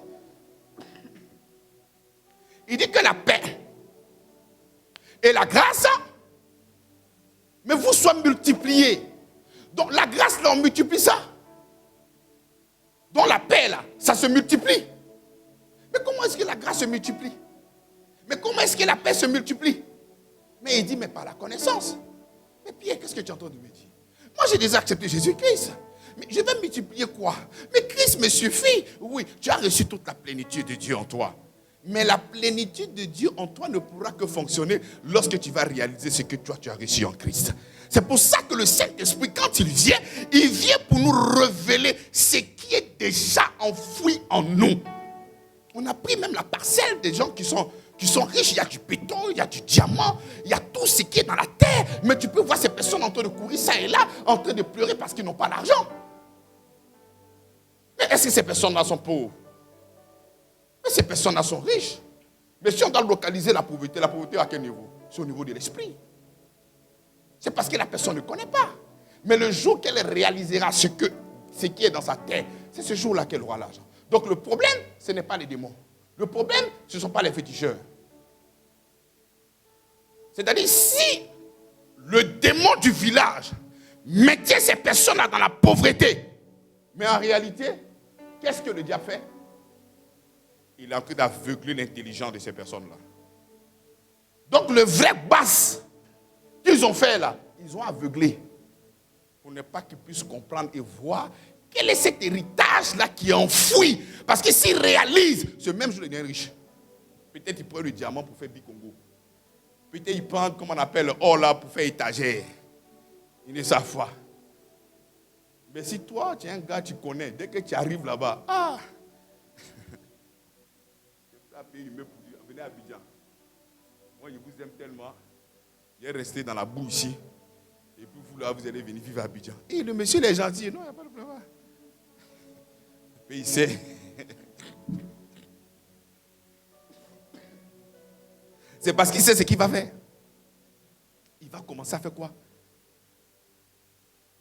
Il dit que la paix et la grâce, mais vous soient multipliés. Donc la grâce, là, on multiplie ça. Donc la paix, là, ça se multiplie. Mais comment est-ce que la grâce se multiplie? Mais comment est-ce que la paix se multiplie? Mais il dit, mais par la connaissance. Mais Pierre, qu'est-ce que tu es en train de me dire? Moi, j'ai déjà accepté Jésus-Christ. Mais je vais multiplier quoi? Mais Christ me suffit. Oui, tu as reçu toute la plénitude de Dieu en toi. Mais la plénitude de Dieu en toi ne pourra que fonctionner lorsque tu vas réaliser ce que toi tu as reçu en Christ. C'est pour ça que le Saint-Esprit, quand il vient pour nous révéler ce qui est déjà enfoui en nous. On a pris même la parcelle des gens qui sont riches. Il y a du béton, il y a du diamant, il y a tout ce qui est dans la terre. Mais tu peux voir ces personnes en train de courir ça et là, en train de pleurer parce qu'ils n'ont pas d'argent. Mais est-ce que ces personnes-là sont pauvres? Mais ces personnes-là sont riches. Mais si on doit localiser la pauvreté à quel niveau? C'est au niveau de l'esprit. C'est parce que la personne ne connaît pas. Mais le jour qu'elle réalisera ce qui est dans sa terre, c'est ce jour-là qu'elle aura l'argent. Donc le problème, ce n'est pas les démons. Le problème, ce ne sont pas les féticheurs. C'est-à-dire, si le démon du village mettait ces personnes-là dans la pauvreté, mais en réalité, qu'est-ce que le diable fait? Il est en train d'aveugler l'intelligence de ces personnes-là. Donc le vrai basse qu'ils ont fait là, ils ont aveuglé pour ne pas qu'ils puissent comprendre et voir quel est cet héritage-là qui est enfoui. Parce que s'ils réalisent, ce même jour, il devient riche. Peut-être il prend le diamant pour faire Bicongo. Peut-être il prend, comme on appelle, l'or là pour faire étagère. Il ne savent pas. Mais si toi, tu es un gars, tu connais, dès que tu arrives là-bas, venez à Abidjan. Moi, je vous aime tellement. Je vais rester dans la boue ici. Et puis vous, là, vous allez venir vivre à Abidjan. Et le monsieur, il est gentil. Non, il n'y a pas de problème. Le pays sait. C'est parce qu'il sait ce qu'il va faire. Il va commencer à faire quoi?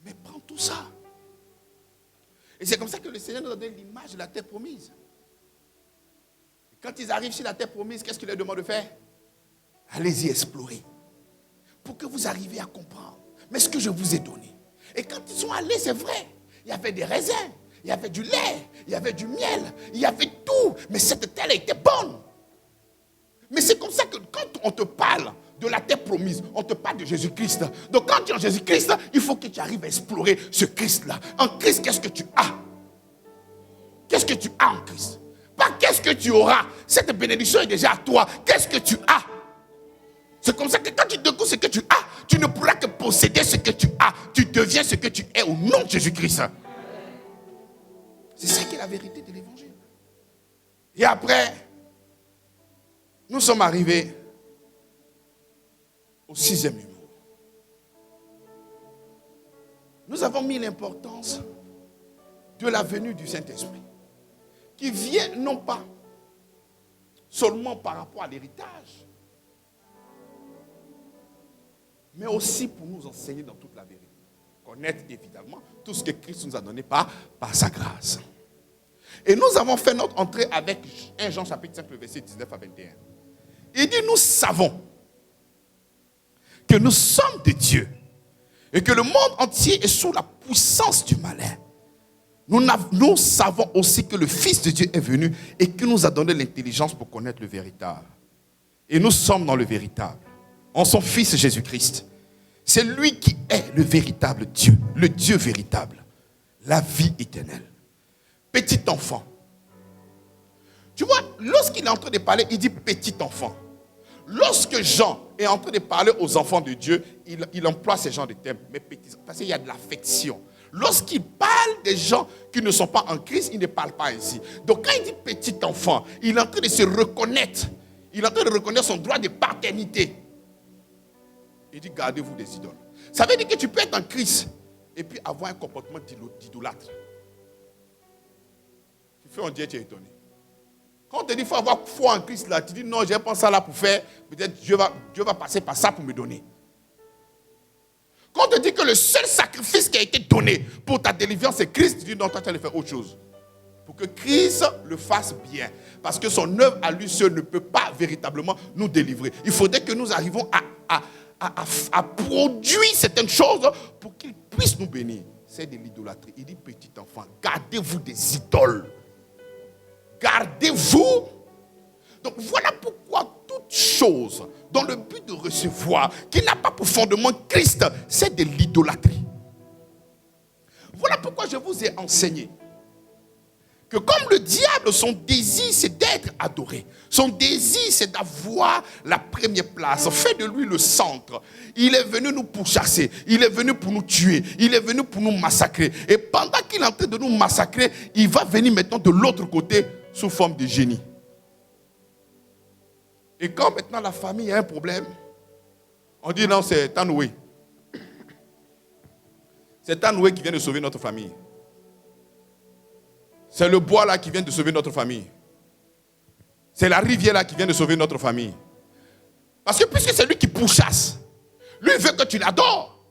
Mais prends tout ça. Et c'est comme ça que le Seigneur nous donne l'image de la terre promise. Et quand ils arrivent sur la terre promise, qu'est-ce qu'il leur demande de faire? Allez-y explorer. Pour que vous arriviez à comprendre. Mais ce que je vous ai donné. Et quand ils sont allés, c'est vrai. Il y avait des raisins. Il y avait du lait. Il y avait du miel. Il y avait tout. Mais cette terre était bonne. Mais c'est comme ça que quand on te parle de la terre promise, on te parle de Jésus-Christ. Donc quand tu es en Jésus-Christ, il faut que tu arrives à explorer ce Christ-là. En Christ, qu'est-ce que tu as? Qu'est-ce que tu as en Christ? Pas qu'est-ce que tu auras. Cette bénédiction est déjà à toi. Qu'est-ce que tu as? C'est comme ça que quand tu découvres ce que tu as, tu ne pourras que posséder ce que tu as. Tu deviens ce que tu es au nom de Jésus-Christ. C'est ça qui est la vérité de l'évangile. Et après, nous sommes arrivés au 6e numéro. Nous avons mis l'importance de la venue du Saint-Esprit, qui vient non pas seulement par rapport à l'héritage, mais aussi pour nous enseigner dans toute la vérité. Connaître évidemment tout ce que Christ nous a donné par sa grâce. Et nous avons fait notre entrée avec 1 Jean chapitre 5, le verset 19 à 21. Il dit, nous savons que nous sommes de Dieu et que le monde entier est sous la puissance du malin. Nous savons aussi que le Fils de Dieu est venu et qu'il nous a donné l'intelligence pour connaître le véritable. Et nous sommes dans le véritable, en son Fils Jésus-Christ. C'est lui qui est le véritable Dieu, le Dieu véritable, la vie éternelle. Petit enfant. Tu vois, lorsqu'il est en train de parler, il dit petit enfant. Lorsque Jean est en train de parler aux enfants de Dieu, il emploie ces genres de termes, mais petit, parce qu'il y a de l'affection. Lorsqu'il parle des gens qui ne sont pas en Christ, il ne parle pas ainsi. Donc quand il dit petit enfant, il est en train de se reconnaître. Il est en train de reconnaître son droit de paternité. Il dit gardez-vous des idoles. Ça veut dire que tu peux être en Christ et puis avoir un comportement d'idolâtre. Tu fais un Dieu, tu es étonné. Quand on te dit qu'il faut avoir foi en Christ, là, tu dis non, je vais prendre ça là pour faire. Peut-être Dieu va passer par ça pour me donner. Quand on te dit que le seul sacrifice qui a été donné pour ta délivrance, c'est Christ, tu dis non, toi tu vas faire autre chose. Pour que Christ le fasse bien. Parce que son œuvre à lui seul ne peut pas véritablement nous délivrer. Il faudrait que nous arrivions à produire certaines choses pour qu'il puisse nous bénir. C'est de l'idolâtrie. Il dit petit enfant, gardez-vous des idoles. Gardez-vous. Donc voilà pourquoi toute chose dans le but de recevoir, qui n'a pas pour fondement Christ, c'est de l'idolâtrie. Voilà pourquoi je vous ai enseigné que comme le diable, son désir c'est d'être adoré. Son désir c'est d'avoir la première place. Fait de lui le centre. Il est venu nous pourchasser. Il est venu pour nous tuer. Il est venu pour nous massacrer. Et pendant qu'il est en train de nous massacrer, il va venir maintenant de l'autre côté sous forme de génie. Et quand maintenant la famille a un problème, on dit non, c'est Tanoué. C'est Tanoué qui vient de sauver notre famille. C'est le bois là qui vient de sauver notre famille. C'est la rivière là qui vient de sauver notre famille. Parce que puisque c'est lui qui pourchasse, lui veut que tu l'adores.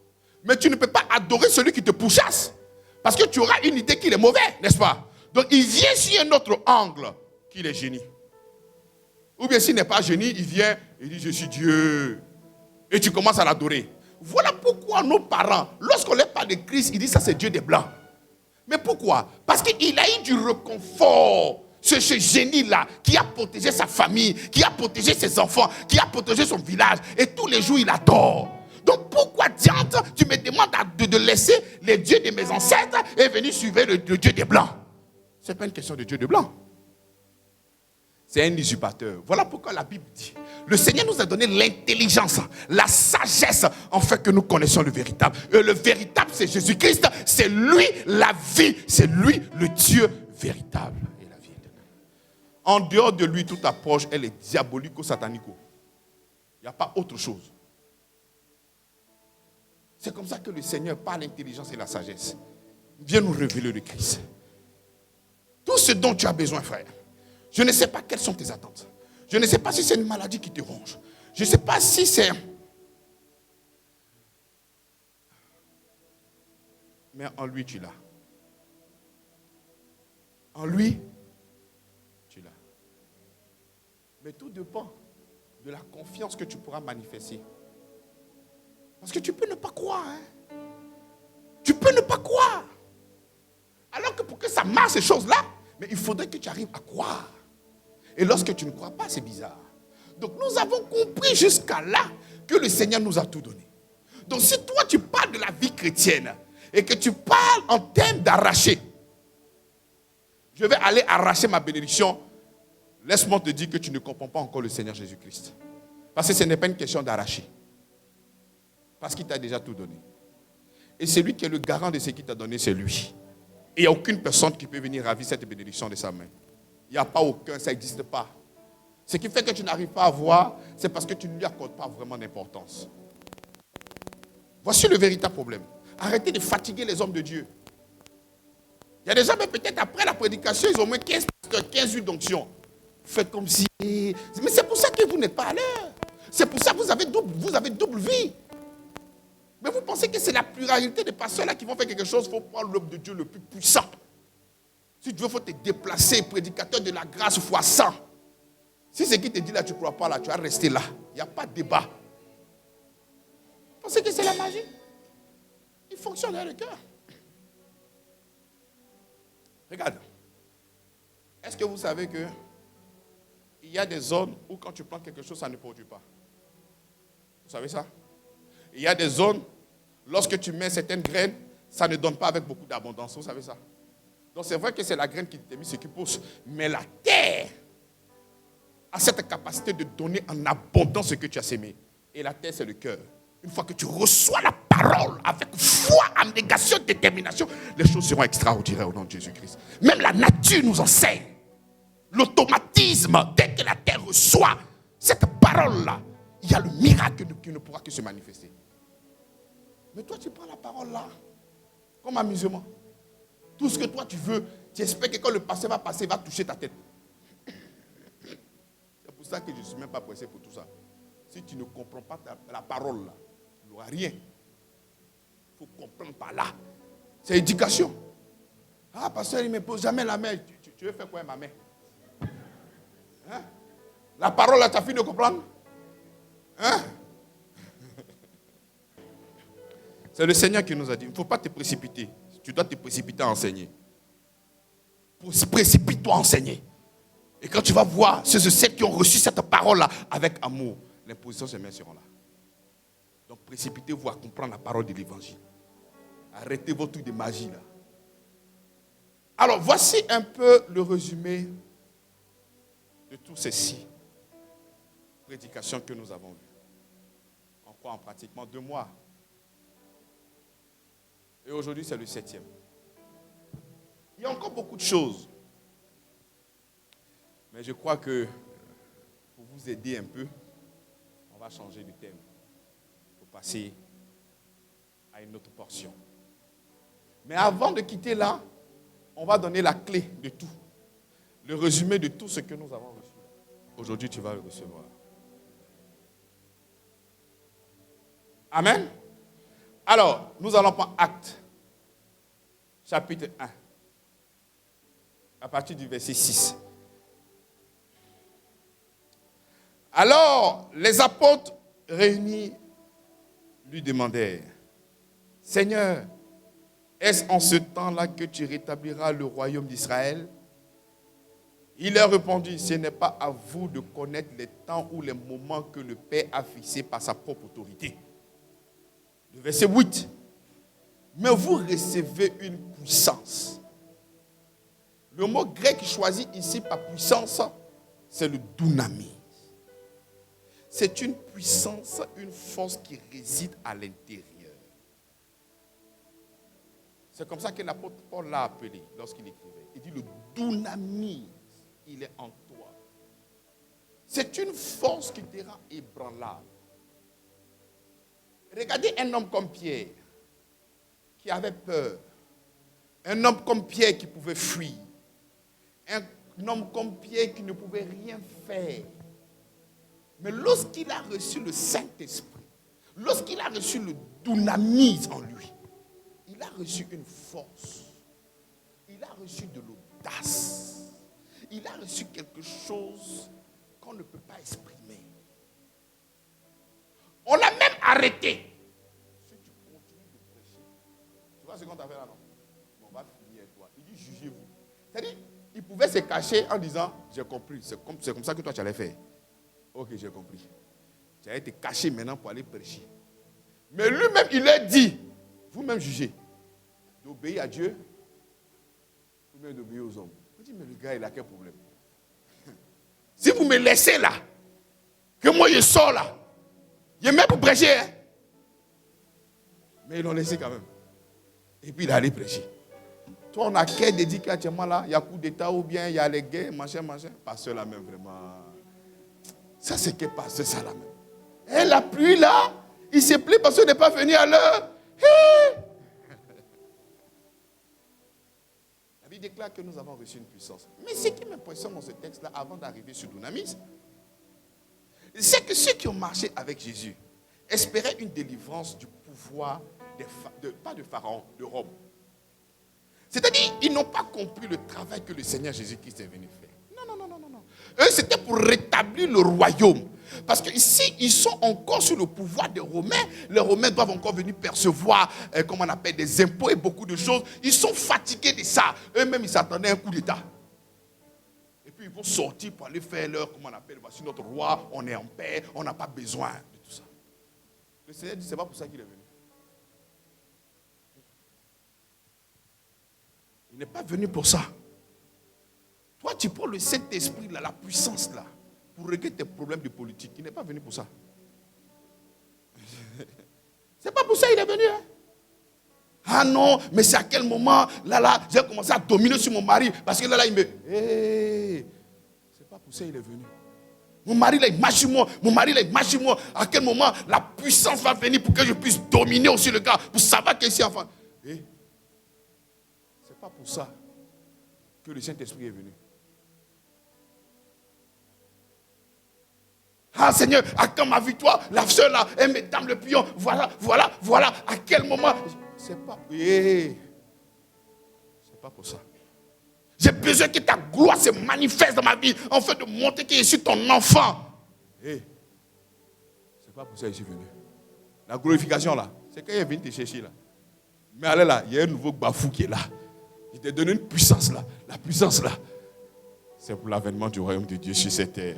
Mais tu ne peux pas adorer celui qui te pourchasse. Parce que tu auras une idée qu'il est mauvais, n'est-ce pas? Donc il vient sur un autre angle qu'il est génie. Ou bien s'il n'est pas génie, il vient et dit je suis Dieu. Et tu commences à l'adorer. Voilà pourquoi nos parents, lorsqu'on leur parle de Christ, ils disent ça c'est Dieu des Blancs. Mais pourquoi? Parce qu'il a eu du réconfort. Ce génie-là qui a protégé sa famille, qui a protégé ses enfants, qui a protégé son village. Et tous les jours, il adore. Donc pourquoi, diantre, tu me demandes de laisser les dieux de mes ancêtres et venir suivre le Dieu des Blancs? Ce n'est pas une question de Dieu des Blancs. C'est un usurpateur. Voilà pourquoi la Bible dit, le Seigneur nous a donné l'intelligence, la sagesse, en fait que nous connaissions le véritable. Et le véritable, c'est Jésus-Christ. C'est lui la vie. C'est lui le Dieu véritable. Et la vie éternelle. En dehors de lui, toute approche, elle est diabolico-satanico. Il n'y a pas autre chose. C'est comme ça que le Seigneur, par l'intelligence et la sagesse, vient nous révéler le Christ. Tout ce dont tu as besoin, frère. Je ne sais pas quelles sont tes attentes. Je ne sais pas si c'est une maladie qui te ronge. Je ne sais pas si c'est... Mais en lui, tu l'as. En lui, tu l'as. Mais tout dépend de la confiance que tu pourras manifester. Parce que tu peux ne pas croire. Hein? Tu peux ne pas croire. Alors que pour que ça marche, ces choses-là, mais il faudrait que tu arrives à croire. Et lorsque tu ne crois pas, c'est bizarre. Donc nous avons compris jusqu'à là que le Seigneur nous a tout donné. Donc si toi tu parles de la vie chrétienne et que tu parles en termes d'arracher, je vais aller arracher ma bénédiction, laisse-moi te dire que tu ne comprends pas encore le Seigneur Jésus-Christ. Parce que ce n'est pas une question d'arracher. Parce qu'il t'a déjà tout donné. Et c'est lui qui est le garant de ce qu'il t'a donné, c'est lui. Et il n'y a aucune personne qui peut venir ravir cette bénédiction de sa main. Il n'y a pas aucun, ça n'existe pas. Ce qui fait que tu n'arrives pas à voir, c'est parce que tu ne lui accordes pas vraiment d'importance. Voici le véritable problème. Arrêtez de fatiguer les hommes de Dieu. Il y a des gens, mais peut-être après la prédication, ils ont moins 15 huiles d'onction. Faites comme si... Mais c'est pour ça que vous n'êtes pas à l'heure. C'est pour ça que vous avez double vie. Mais vous pensez que c'est la pluralité des pasteurs là qui vont faire quelque chose, il faut prendre l'homme de Dieu le plus puissant. Si tu veux, il faut te déplacer, prédicateur de la grâce fois 100. Si ce qui te dit là, tu ne crois pas là, tu vas rester là. Il n'y a pas de débat. Vous pensez que c'est la magie? Il fonctionne dans le cœur. Regarde. Est-ce que vous savez que il y a des zones où quand tu plantes quelque chose, ça ne produit pas? Vous savez ça? Il y a des zones, lorsque tu mets certaines graines, ça ne donne pas avec beaucoup d'abondance. Vous savez ça? Donc c'est vrai que c'est la graine qui t'est mise, ce qui pousse. Mais la terre a cette capacité de donner en abondance ce que tu as sémé. Et la terre, c'est le cœur. Une fois que tu reçois la parole avec foi, abnégation, détermination, les choses seront extraordinaires au nom de Jésus-Christ. Même la nature nous enseigne. L'automatisme, dès que la terre reçoit cette parole-là, il y a le miracle qui ne pourra que se manifester. Mais toi, tu prends la parole là, comme amusement. Tout ce que toi tu veux, tu espères que quand le pasteur va passer, il va toucher ta tête. C'est pour ça que je ne suis même pas pressé pour tout ça. Si tu ne comprends pas la parole là, il n'y aura rien. Il faut comprendre par là. C'est éducation. Ah, pasteur, il ne me pose jamais la main. Tu veux faire quoi, ma main? Hein? La parole là, tu as fini de comprendre? Hein? C'est le Seigneur qui nous a dit, il ne faut pas te précipiter. Tu dois te précipiter à enseigner. Précipite-toi à enseigner. Et quand tu vas voir ceux et celles qui ont reçu cette parole-là avec amour, les positions se mettent seront là. Donc précipitez-vous à comprendre la parole de l'évangile. Arrêtez votre truc de magie là. Alors voici un peu le résumé de tout ceci. Prédication que nous avons vue. On croit en pratiquement 2 mois. Et aujourd'hui, c'est le 7e. Il y a encore beaucoup de choses. Mais je crois que pour vous aider un peu, on va changer de thème. Pour passer à une autre portion. Mais avant de quitter là, on va donner la clé de tout. Le résumé de tout ce que nous avons reçu. Aujourd'hui, tu vas le recevoir. Amen. Alors, nous allons prendre Actes, chapitre 1, à partir du verset 6. Alors, les apôtres réunis lui demandèrent, « Seigneur, est-ce en ce temps-là que tu rétabliras le royaume d'Israël ?» Il leur répondit, « Ce n'est pas à vous de connaître les temps ou les moments que le Père a fixés par sa propre autorité. » Le verset 8. Mais vous recevez une puissance. Le mot grec choisi ici par puissance, c'est le dunamis. C'est une puissance, une force qui réside à l'intérieur. C'est comme ça que l'apôtre Paul l'a appelé lorsqu'il écrivait. Il dit le dunamis, il est en toi. C'est une force qui te rend ébranlable. Regardez un homme comme Pierre, qui avait peur. Un homme comme Pierre qui pouvait fuir. Un homme comme Pierre qui ne pouvait rien faire. Mais lorsqu'il a reçu le Saint-Esprit, lorsqu'il a reçu le dunamis en lui, il a reçu une force. Il a reçu de l'audace. Il a reçu quelque chose qu'on ne peut pas exprimer. On l'a même arrêté. Si tu continues de prêcher, tu vois ce qu'on t'a fait là, non? On va finir avec toi. Il dit, jugez-vous. C'est-à-dire, il pouvait se cacher en disant, j'ai compris, c'est comme ça que toi tu allais faire. Ok, j'ai compris. Tu allais te cacher maintenant pour aller prêcher. Mais lui-même, il a dit, vous-même jugez, d'obéir à Dieu ou même d'obéir aux hommes. Je dis, mais le gars, il a quel problème? Si vous me laissez là, que moi je sors là, il est même pour prêcher. Hein? Mais ils l'ont laissé quand même. Et puis il est allé prêcher. Toi, on a qu'à dire qu'actuellement là, il y a coup d'État ou bien il y a les guerres, machin. Pasteur là même, vraiment. Ça, c'est que pasteur ça là même. Et la pluie là, il se plaît parce qu'il n'est pas venu à l'heure. La Bible déclare que nous avons reçu une puissance. Mais ce qui m'impressionne dans ce texte-là, avant d'arriver sur Dunamis, c'est que ceux qui ont marché avec Jésus espéraient une délivrance du pouvoir, pas de Pharaon, de Rome. C'est-à-dire, ils n'ont pas compris le travail que le Seigneur Jésus-Christ est venu faire. Non. Eux, c'était pour rétablir le royaume. Parce qu'ici, ils sont encore sous le pouvoir des Romains. Les Romains doivent encore venir percevoir, comme on appelle, des impôts et beaucoup de choses. Ils sont fatigués de ça. Eux-mêmes, ils s'attendaient à un coup d'État. Et puis, ils vont sortir pour aller faire leur, comment on appelle, voici notre roi, on est en paix, on n'a pas besoin de tout ça. Le Seigneur dit, c'est pas pour ça qu'il est venu. Il n'est pas venu pour ça. Toi, tu prends le Saint-Esprit, là, la puissance, là, pour régler tes problèmes de politique. Il n'est pas venu pour ça. C'est pas pour ça qu'il est venu. Hein? Ah non, mais c'est à quel moment, là, j'ai commencé à dominer sur mon mari. Parce que là, il me... Hey, c'est pas pour ça qu'il est venu. Mon mari, là, il marche sur moi. Mon mari, là, il marche sur moi. À quel moment la puissance va venir pour que je puisse dominer aussi le gars, pour savoir qu'il est enfant. Hey, c'est pas pour ça que le Saint-Esprit est venu. Ah Seigneur, à quand ma victoire? La soeur là, elle me dame le pion. Voilà. À quel moment? C'est pas. C'est pas pour ça. J'ai besoin que ta gloire se manifeste dans ma vie, afin de montrer que je suis ton enfant. C'est pas pour ça que je suis venu. La glorification là, c'est quand il est venu te chercher là. Mais allez là, il y a un nouveau bafou qui est là. Il t'a donné une puissance là. La puissance là, c'est pour l'avènement du royaume de Dieu sur cette terre.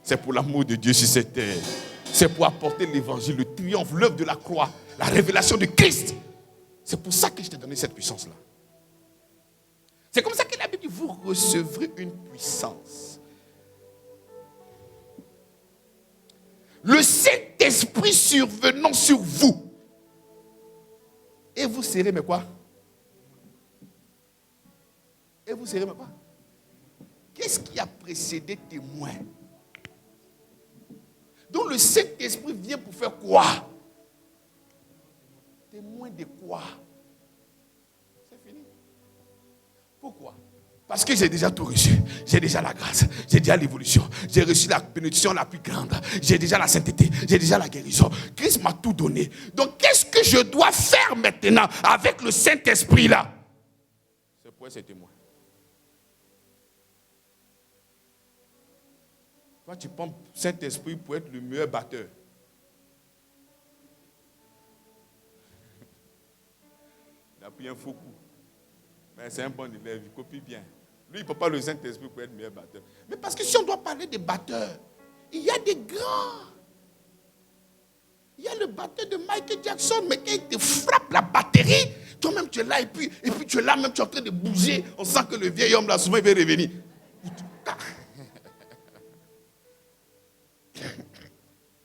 C'est pour l'amour de Dieu sur cette terre. C'est pour apporter l'évangile, le triomphe, l'œuvre de la croix, la révélation de Christ. C'est pour ça que je t'ai donné cette puissance-là. C'est comme ça que la Bible dit, vous recevrez une puissance. Le Saint-Esprit survenant sur vous. Et vous serez, mais quoi? Et vous serez, mais quoi? Qu'est-ce qui a précédé témoin? Donc le Saint-Esprit vient pour faire quoi? Témoin de quoi? C'est fini. Pourquoi? Parce que j'ai déjà tout reçu. J'ai déjà la grâce. J'ai déjà l'évolution. J'ai reçu la bénédiction la plus grande. J'ai déjà la sainteté. J'ai déjà la guérison. Christ m'a tout donné. Donc qu'est-ce que je dois faire maintenant avec le Saint-Esprit là? C'est pour être témoin. Toi, tu prends Saint-Esprit pour être le meilleur batteur. Il a pris un faux coup. Mais c'est un bon élève, il copie bien. Lui, il ne peut pas le Saint-Esprit pour être le meilleur batteur. Mais parce que si on doit parler des batteurs, il y a des grands. Il y a le batteur de Michael Jackson, mais quand il te frappe la batterie, toi-même tu es là et puis tu es là, même tu es en train de bouger. On sent que le vieil homme là, souvent il va revenir.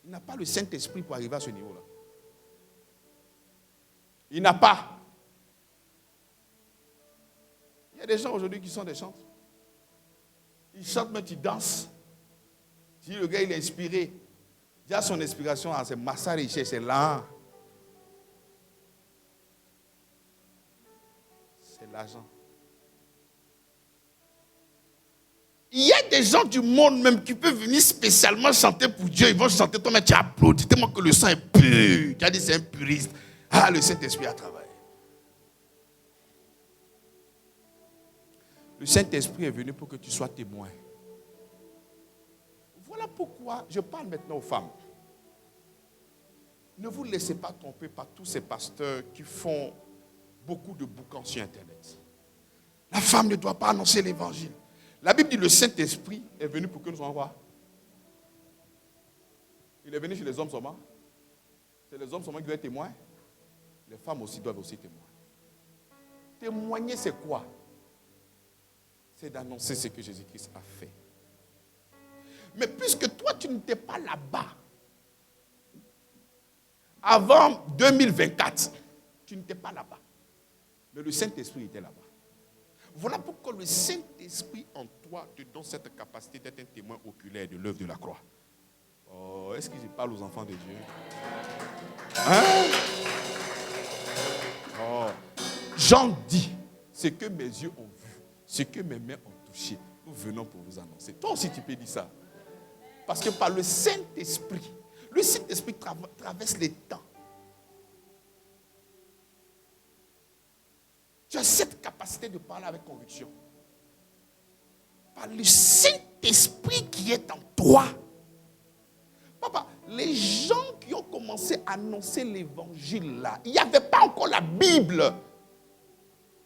Il n'a pas le Saint-Esprit pour arriver à ce niveau-là. Il n'a pas. Il y a des gens aujourd'hui qui sont des chanteurs. Ils chantent, mais ils dansent. Si le gars il est inspiré, il a son inspiration, c'est Massa Richer, c'est là. C'est l'argent. Il y a des gens du monde même qui peuvent venir spécialement chanter pour Dieu. Ils vont chanter, toi, mais tu applaudis. Tellement que le sang est pur. Tu as dit c'est un puriste. Ah, le Saint-Esprit a travaillé. Le Saint-Esprit est venu pour que tu sois témoin. Voilà pourquoi je parle maintenant aux femmes. Ne vous laissez pas tromper par tous ces pasteurs qui font beaucoup de bouquins sur Internet. La femme ne doit pas annoncer l'évangile. La Bible dit le Saint-Esprit est venu pour que nous soyons quoi? Il est venu chez les hommes seulement. C'est les hommes seulement qui doivent être témoins. Les femmes aussi doivent aussi témoigner. Témoigner, c'est quoi? C'est d'annoncer ce que Jésus-Christ a fait. Mais puisque toi, tu n'étais pas là-bas, avant 2024, tu n'étais pas là-bas. Mais le Saint-Esprit était là-bas. Voilà pourquoi le Saint-Esprit en toi te donne cette capacité d'être un témoin oculaire de l'œuvre de la croix. Oh, est-ce que je parle aux enfants de Dieu? Hein? Oh. Jean dit, ce que mes yeux ont vu, ce que mes mains ont touché, nous venons pour vous annoncer. Toi aussi tu peux dire ça. Parce que par le Saint-Esprit traverse les temps. Tu as cette capacité de parler avec conviction. Par le Saint-Esprit qui est en toi. Papa, les gens qui ont commencé à annoncer l'évangile là, il n'y avait pas encore la Bible.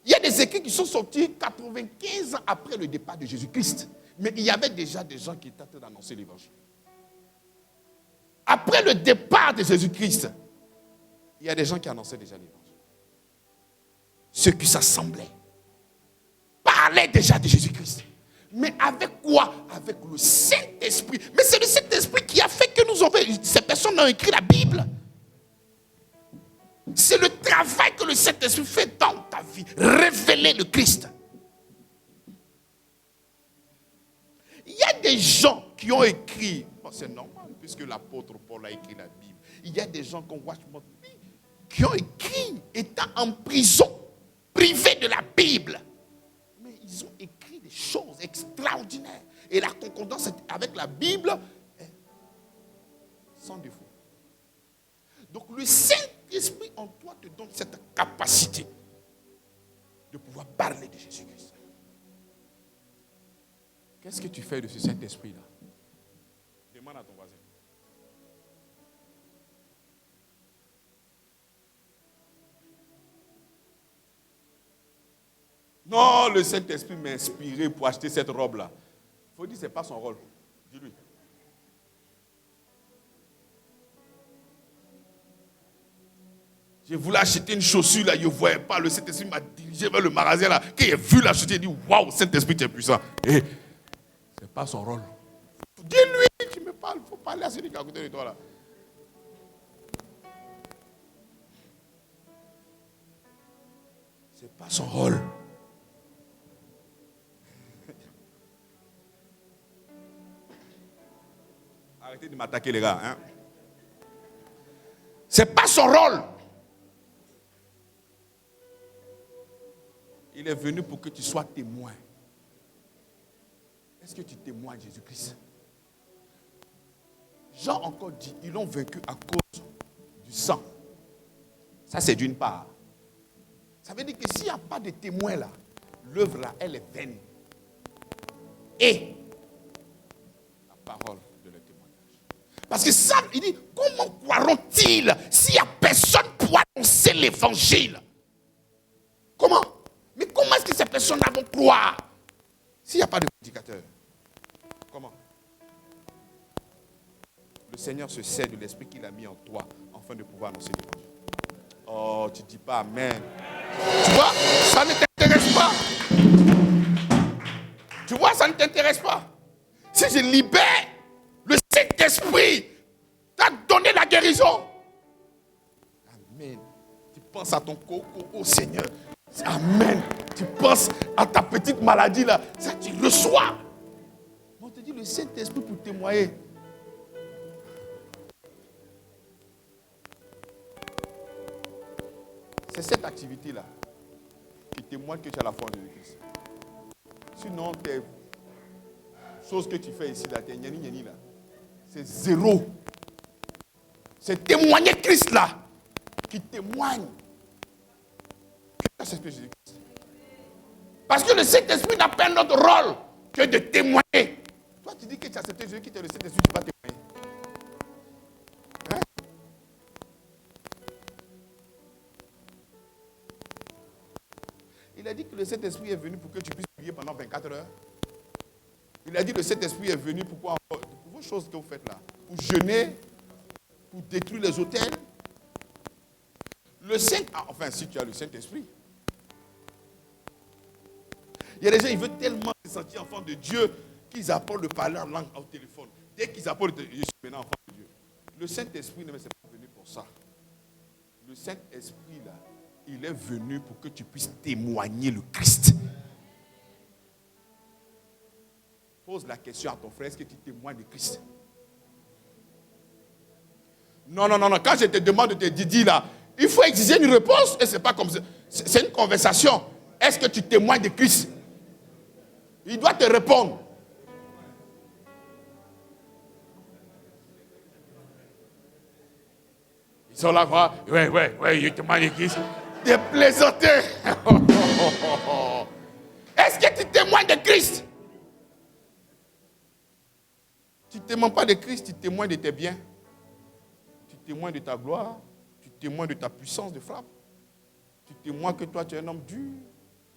Il y a des écrits qui sont sortis 95 ans après le départ de Jésus-Christ. Mais il y avait déjà des gens qui étaient en train d'annoncer l'évangile. Après le départ de Jésus-Christ, il y a des gens qui annonçaient déjà l'évangile. Ceux qui s'assemblaient parlaient déjà de Jésus-Christ. Mais avec quoi? Avec le Saint-Esprit. Mais c'est le Saint-Esprit qui a fait que ces personnes ont écrit la Bible. C'est le travail que le Saint-Esprit fait dans ta vie. Révéler le Christ. Il y a des gens qui ont écrit, bon, c'est normal puisque l'apôtre Paul a écrit la Bible. Il y a des gens comme Watchman qui ont écrit étant en prison, privés de la Bible. Mais ils ont écrit des choses extraordinaires. Et la concordance avec la Bible est sans défaut. Donc le Saint-Esprit en toi te donne cette capacité de pouvoir parler de Jésus-Christ. Qu'est-ce que tu fais de ce Saint-Esprit-là? Demande à ton voisin. Non, le Saint-Esprit m'a inspiré pour acheter cette robe-là. Il faut dire que ce n'est pas son rôle. Dis-lui. Je voulais acheter une chaussure là, je ne voyais pas. Le Saint-Esprit m'a dirigé vers le magasin là. Quand j'ai vu la chaussure, j'ai dit waouh, Saint-Esprit, tu es puissant. Et ce n'est pas son rôle. Dis-lui, tu me parles, il faut parler à celui qui est à côté de toi là. Ce n'est pas son rôle. Arrêtez de m'attaquer les gars. Hein? Ce n'est pas son rôle. Il est venu pour que tu sois témoin. Est-ce que tu témoignes de Jésus-Christ? Jean encore dit, ils l'ont vaincu à cause du sang. Ça c'est d'une part. Ça veut dire que s'il n'y a pas de témoin là, l'œuvre là, elle est vaine. Et la parole de le témoignage. Parce que ça, il dit, comment croiront-ils s'il n'y a personne pour annoncer l'évangile? Comment? Mais comment est-ce que ces personnes vont croire s'il n'y a pas de prédicateur? Comment? Le Seigneur se sert de l'esprit qu'il a mis en toi afin de pouvoir annoncer l'évangile. Oh, tu ne dis pas amen. Tu vois, ça ne t'intéresse pas. Tu vois, ça ne t'intéresse pas. Si je libère, le Saint-Esprit t'a donné la guérison. Amen. Tu penses à ton coco au Seigneur. Amen. Tu penses à ta petite maladie là. Ça, tu reçois. On te dit le Saint-Esprit pour témoigner. C'est cette activité-là qui témoigne que tu as la foi en Jésus-Christ. Sinon, tes choses que tu fais ici, là, tes gnani là, c'est zéro. C'est témoigner Christ là qui témoigne que tu as accepté Jésus-Christ. Parce que le Saint-Esprit n'a pas un autre rôle que de témoigner. Toi, tu dis que tu as accepté Jésus, qui est le Saint-Esprit, tu vas témoigner. Hein? Il a dit que le Saint-Esprit est venu pour que tu puisses prier pendant 24 heures. Il a dit que le Saint-Esprit est venu pour quoi? Pour vos choses que vous faites là. Pour jeûner, pour détruire les autels. Le Saint, enfin si tu as le Saint-Esprit. Il y a des gens, ils veulent tellement se sentir enfants de Dieu qu'ils apportent le parler en langue au téléphone. Dès qu'ils apportent, je suis maintenant enfant de Dieu. Le Saint-Esprit ne s'est pas venu pour ça. Le Saint-Esprit là, il est venu pour que tu puisses témoigner le Christ. Pose la question à ton frère, est-ce que tu témoignes de Christ? Non. Quand je te demande de te dire là, il faut exiger une réponse et c'est pas comme ça. C'est une conversation. Est-ce que tu témoignes de Christ? Il doit te répondre. Ils sont là, quoi? Ouais, je témoigne de Christ. Des plaisanter. Est-ce que tu témoignes de Christ? Tu ne témoignes pas de Christ, tu témoignes de tes biens. Tu témoignes de ta gloire. Tu témoignes de ta puissance de frappe. Tu témoignes que toi, tu es un homme dur.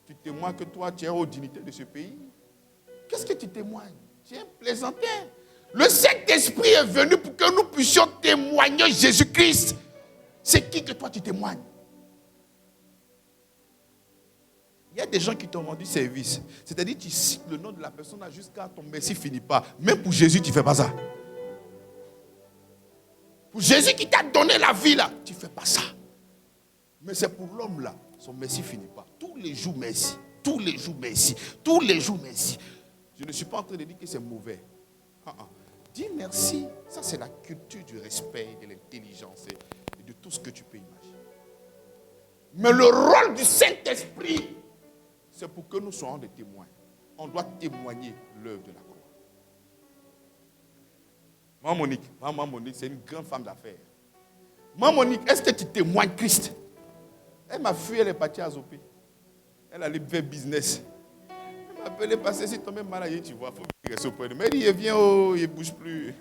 Tu témoignes que toi, tu es aux dignités de ce pays. Qu'est-ce que tu témoignes? Tu es un plaisantin. Le Saint-Esprit est venu pour que nous puissions témoigner Jésus-Christ. C'est qui que toi, tu témoignes? Il y a des gens qui t'ont rendu service. C'est-à-dire tu cites le nom de la personne jusqu'à ton merci ne finit pas. Même pour Jésus, tu ne fais pas ça. Pour Jésus qui t'a donné la vie là, tu ne fais pas ça. Mais c'est pour l'homme là, son merci ne finit pas. Tous les jours merci. Tous les jours merci. Tous les jours merci. Je ne suis pas en train de dire que c'est mauvais. Dis merci. Ça c'est la culture du respect, de l'intelligence et de tout ce que tu peux imaginer. Mais le rôle du Saint-Esprit, c'est pour que nous soyons des témoins. On doit témoigner l'œuvre de la croix. Maman Monique, c'est une grande femme d'affaires. Maman Monique, est-ce que tu témoignes Christ? Elle m'a fui, elle est partie à Zopé. Elle allait faire business. Elle m'a appelé parce que si tu es malade, tu vois, il faut rester auprès de moi. Elle dit, viens, il ne bouge plus.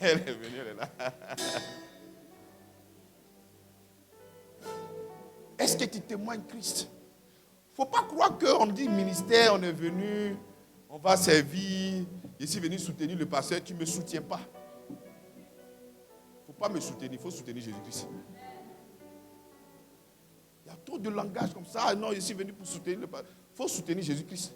Elle est venue, elle est là. Est-ce que tu témoignes Christ? Il ne faut pas croire qu'on dit ministère, on est venu, on va servir, je suis venu soutenir le pasteur, tu ne me soutiens pas. Il ne faut pas me soutenir, il faut soutenir Jésus-Christ. Il y a trop de langage comme ça. Non, je suis venu pour soutenir le pasteur. Il faut soutenir Jésus-Christ.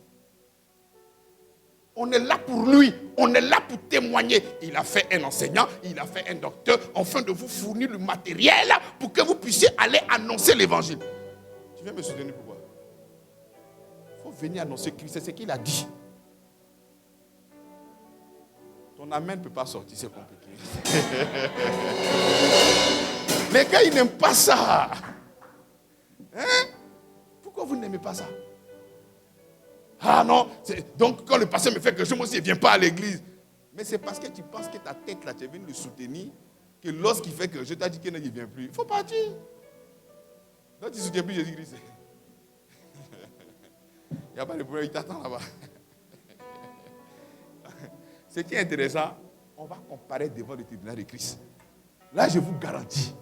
On est là pour lui, on est là pour témoigner. Il a fait un enseignant, il a fait un docteur, afin de vous fournir le matériel pour que vous puissiez aller annoncer l'évangile. Tu viens me soutenir pourquoi? Il faut venir annoncer Christ, c'est ce qu'il a dit. Ton amen ne peut pas sortir, c'est compliqué. Les gars, ils n'aiment pas ça. Hein? Pourquoi vous n'aimez pas ça? Ah non, donc quand le pasteur me fait quelque chose, moi aussi, il ne vient pas à l'église. Mais c'est parce que tu penses que ta tête, là, tu es venu le soutenir, que lorsqu'il fait quelque chose, tu as dit qu'il ne vient plus. Il faut partir. Donc tu ne soutiens plus Jésus-Christ. Il n'y a pas de problème, il t'attend là-bas. Ce qui est intéressant, on va comparer devant le tribunal de Christ. Là, je vous garantis.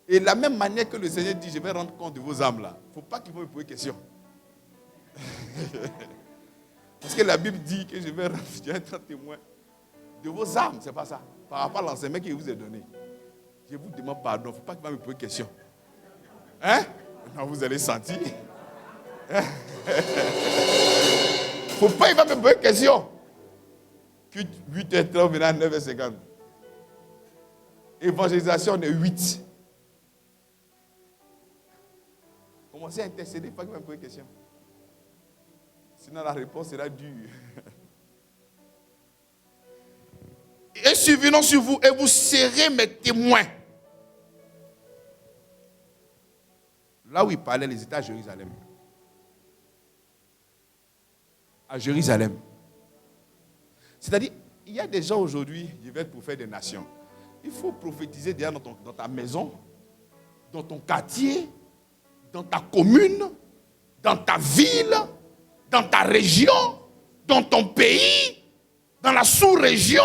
Et de la même manière que le Seigneur dit, je vais rendre compte de vos âmes là. Il ne faut pas qu'ils vont me poser question. Parce que la Bible dit que je vais être témoin de vos âmes, c'est pas ça. Par rapport à l'enseignement qu'il vous a donné. Je vous demande pardon, il ne faut pas qu'il va me poser question. Hein? Non, vous allez sentir. Il ne faut pas qu'il va me poser question. 8h30, maintenant 9h50. Évangélisation, on est 8. Commencez à intercéder, il ne faut pas qu'il va me poser question. Sinon, la réponse sera dure. Et survenons sur vous, et vous serez mes témoins. Là où il parlait, ils étaient à Jérusalem. À Jérusalem. C'est-à-dire, il y a des gens aujourd'hui, ils veulent pour faire des nations. Il faut prophétiser déjà dans ta maison, dans ton quartier, dans ta commune, dans ta ville, dans ta région, dans ton pays, dans la sous-région.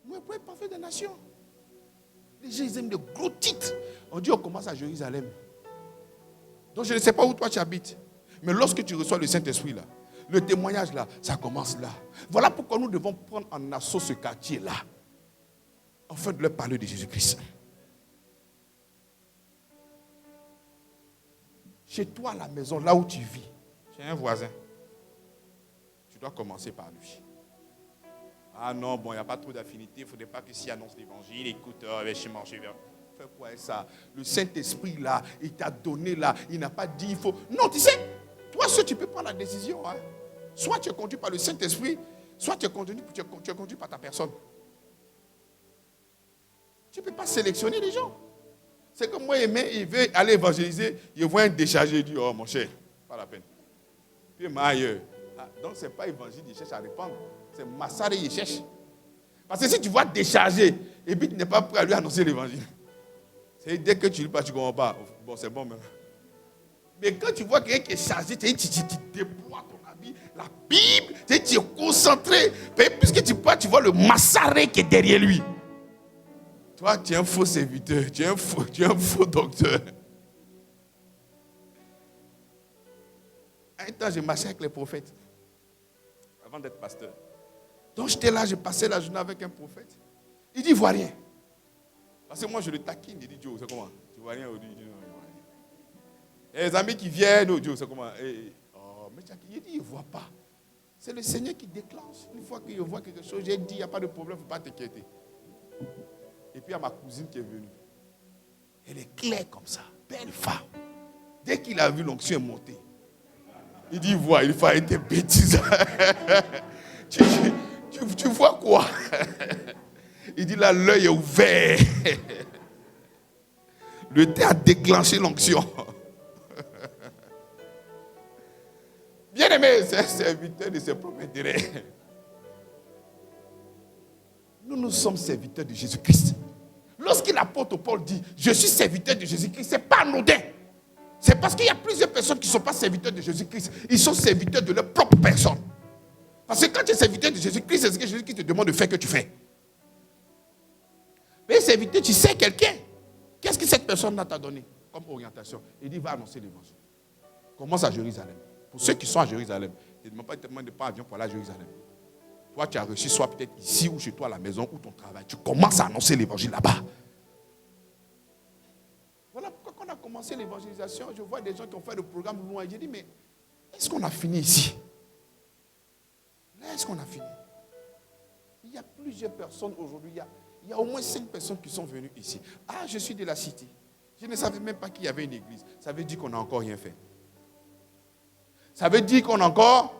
Vous ne pouvez pas faire des nations. Les gens, ils aiment de gros titres. On dit, on commence à Jérusalem. Donc, je ne sais pas où toi tu habites. Mais lorsque tu reçois le Saint-Esprit, là, le témoignage, là, ça commence là. Voilà pourquoi nous devons prendre en assaut ce quartier-là, afin de leur parler de Jésus-Christ. Chez toi, à la maison, là où tu vis, tu as un voisin. Tu dois commencer par lui. Ah non, bon, il n'y a pas trop d'affinité. Il ne faudrait pas que s'il annonce l'évangile, écoute, je suis marché vers. Fais quoi ça? Le Saint-Esprit, là, il t'a donné, là, il n'a pas dit, il faut. Non, tu sais, toi seul, tu peux prendre la décision. Hein. Soit tu es conduit par le Saint-Esprit, Soit tu es conduit par ta personne. Tu ne peux pas sélectionner les gens. C'est comme moi, il veut aller évangéliser, il voit un déchargé, il dit, oh mon cher, pas la peine. Puis il m'a ailleurs. Donc ce n'est pas évangile, il cherche à répandre. C'est massacre, il cherche. Parce que si tu vois décharger, et puis tu n'es pas prêt à lui annoncer l'évangile, c'est dès que tu ne lis pas, tu ne comprends pas. Bon, c'est bon même. Mais quand tu vois quelqu'un qui est chargé, tu déploies ton habit, la Bible, tu es concentré. Puisque tu vois le massacre qui est derrière lui. Toi, tu es un faux serviteur, tu es un faux docteur. Un temps, j'ai marché avec les prophètes, avant d'être pasteur. Donc j'étais là, j'ai passé la journée avec un prophète. Il dit, il ne voit rien. Parce que moi, je le taquine, il dit, Joe, c'est comment? Tu vois rien? Il dit, non, il voit rien. Et les amis qui viennent, oh, Joe, c'est comment? Oh, mais il dit, il ne voit pas. C'est le Seigneur qui déclenche. Une fois qu'il voit quelque chose, j'ai dit, il n'y a pas de problème, il ne faut pas t'inquiéter. Et puis il y a ma cousine qui est venue. Elle est claire comme ça, belle femme. Dès qu'il a vu l'onction est montée, il dit, voilà, il faut arrêter bêtises. tu vois quoi? Il dit là, l'œil est ouvert. Le thé a déclenché l'onction. Bien aimé, c'est un serviteur de ses propres intérêts. Nous sommes serviteurs de Jésus-Christ. Lorsque l'apôtre Paul dit, je suis serviteur de Jésus-Christ, ce n'est pas anodin. C'est parce qu'il y a plusieurs personnes qui ne sont pas serviteurs de Jésus-Christ. Ils sont serviteurs de leur propre personne. Parce que quand tu es serviteur de Jésus-Christ, c'est ce que Jésus-Christ te demande de faire que tu fais. Mais serviteur, tu sais quelqu'un. Qu'est-ce que cette personne t'a donné comme orientation? Il dit, va annoncer l'évangile. Commence à Jérusalem. Pour ceux qui sont à Jérusalem, ne demande pas tellement de prendre avion pour aller à Jérusalem. Toi, tu as reçu soit peut-être ici ou chez toi à la maison ou ton travail. Tu commences à annoncer l'évangile là-bas. Voilà pourquoi quand on a commencé l'évangélisation, je vois des gens qui ont fait le programme loin. J'ai dit, mais est-ce qu'on a fini ici? Là, est-ce qu'on a fini? Il y a plusieurs personnes aujourd'hui. Il y a au moins 5 personnes qui sont venues ici. Ah, je suis de la cité. Je ne savais même pas qu'il y avait une église. Ça veut dire qu'on n'a encore rien fait. Ça veut dire qu'on est encore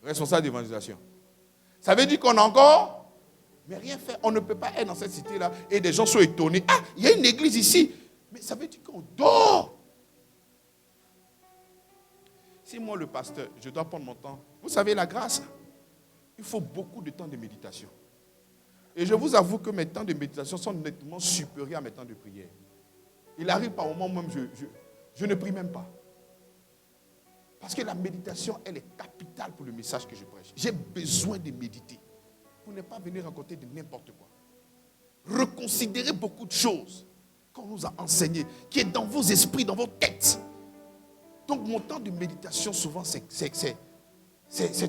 responsable d'évangélisation. Ça veut dire qu'on a encore mais rien fait. On ne peut pas être dans cette cité-là et des gens sont étonnés. Ah, il y a une église ici. Mais ça veut dire qu'on dort. Si moi, le pasteur, je dois prendre mon temps. Vous savez, la grâce, il faut beaucoup de temps de méditation. Et je vous avoue que mes temps de méditation sont nettement supérieurs à mes temps de prière. Il arrive par moment même, je ne prie même pas. Parce que la méditation, elle est capitale pour le message que je prêche. J'ai besoin de méditer pour ne pas venir raconter de n'importe quoi. Reconsidérer beaucoup de choses qu'on nous a enseignées, qui est dans vos esprits, dans vos têtes. Donc mon temps de méditation, souvent, c'est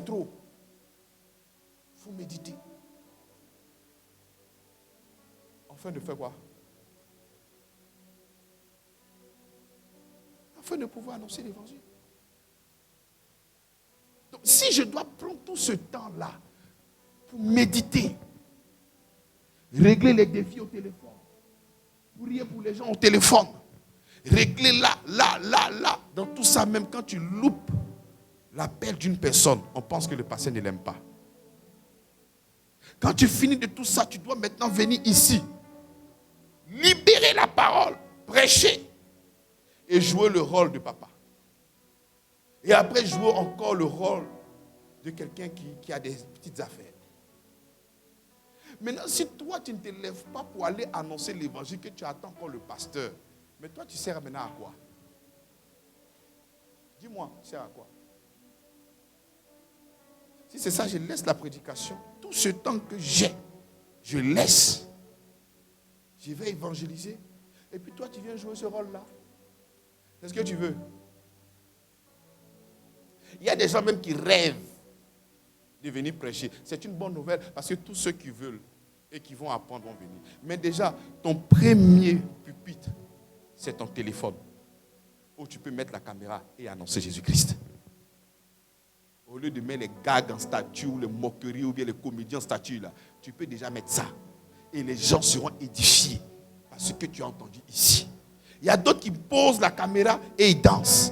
trop. Il faut méditer. Afin de faire quoi? Afin de pouvoir annoncer l'évangile. Donc, si je dois prendre tout ce temps-là pour méditer, régler les défis au téléphone, prier pour les gens au téléphone, régler là, dans tout ça, même quand tu loupes l'appel d'une personne, on pense que le pasteur ne l'aime pas. Quand tu finis de tout ça, tu dois maintenant venir ici, libérer la parole, prêcher et jouer le rôle de papa. Et après, jouer encore le rôle de quelqu'un qui a des petites affaires. Maintenant, si toi, tu ne te lèves pas pour aller annoncer l'évangile, que tu attends encore le pasteur, mais toi, tu sers maintenant à quoi? Dis-moi, tu sers à quoi? Si c'est ça, je laisse la prédication. Tout ce temps que j'ai, je laisse. Je vais évangéliser. Et puis toi, tu viens jouer ce rôle-là. C'est ce que tu veux. Il y a des gens même qui rêvent de venir prêcher. C'est une bonne nouvelle parce que tous ceux qui veulent et qui vont apprendre vont venir. Mais déjà, ton premier pupitre, c'est ton téléphone où tu peux mettre la caméra et annoncer Jésus-Christ. Au lieu de mettre les gags en statue ou les moqueries ou bien les comédiens en statue, là, tu peux déjà mettre ça. Et les gens seront édifiés par ce que tu as entendu ici. Il y a d'autres qui posent la caméra et ils dansent.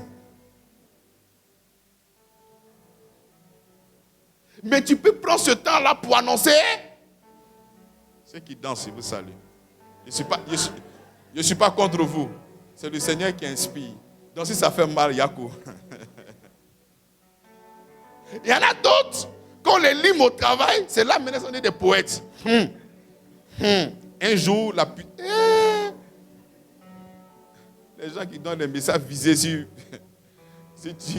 Mais tu peux prendre ce temps-là pour annoncer. Ceux qui dansent, ils vous saluent. Je ne suis pas contre vous. C'est le Seigneur qui inspire. Donc si ça fait mal, Yako. Il y en a d'autres, quand on les lime au travail, c'est là maintenant on est des poètes. Un jour, les gens qui donnent des messages visés sur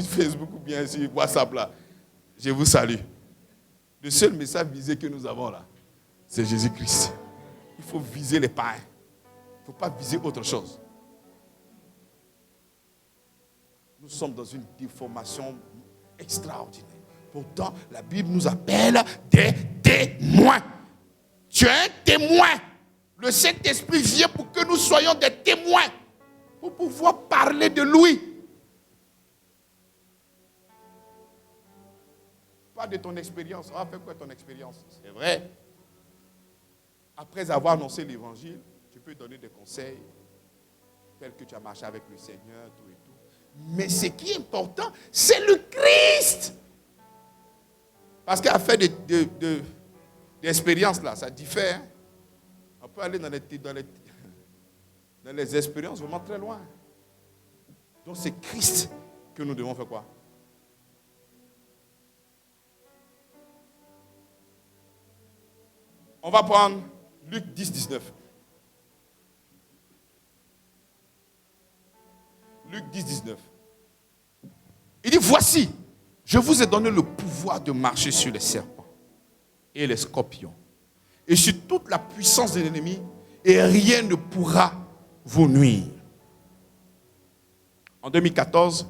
Facebook ou bien sur WhatsApp là, je vous salue. Le seul message visé que nous avons là, c'est Jésus-Christ. Il faut viser les pains. Il ne faut pas viser autre chose. Nous sommes dans une déformation extraordinaire. Pourtant, la Bible nous appelle des témoins. Tu es un témoin. Le Saint-Esprit vient pour que nous soyons des témoins. Pour pouvoir parler de lui. Pas de ton expérience. Ah, fais quoi ton expérience? C'est vrai. Après avoir annoncé l'évangile, tu peux donner des conseils, tels que tu as marché avec le Seigneur, tout et tout. Mais ce qui est important, c'est le Christ. Parce qu'à faire d'expériences là, ça diffère. On peut aller dans les expériences vraiment très loin. Donc c'est Christ que nous devons faire quoi? On va prendre Luc 10, 19. Luc 10, 19. Il dit, voici, je vous ai donné le pouvoir de marcher sur les serpents et les scorpions et sur toute la puissance de l'ennemi, et rien ne pourra vous nuire. En 2014,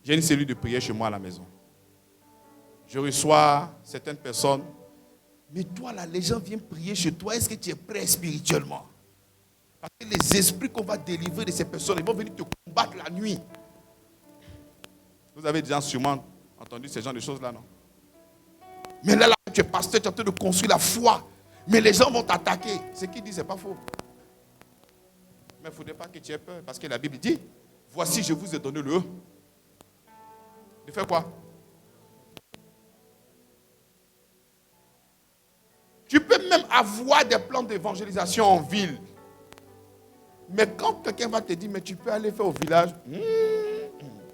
j'ai une cellule de prière chez moi à la maison. Je reçois certaines personnes. Mais toi là, les gens viennent prier chez toi. Est-ce que tu es prêt spirituellement? Parce que les esprits qu'on va délivrer de ces personnes, ils vont venir te combattre la nuit. Vous avez déjà sûrement entendu ce genre de choses-là, non? Mais là, tu es pasteur, tu es en train de construire la foi. Mais les gens vont t'attaquer. Ce qu'ils disent, ce n'est pas faux. Mais il ne faudrait pas que tu aies peur. Parce que la Bible dit, voici, je vous ai donné le... De faire quoi? Tu peux même avoir des plans d'évangélisation en ville. Mais quand quelqu'un va te dire, mais tu peux aller faire au village,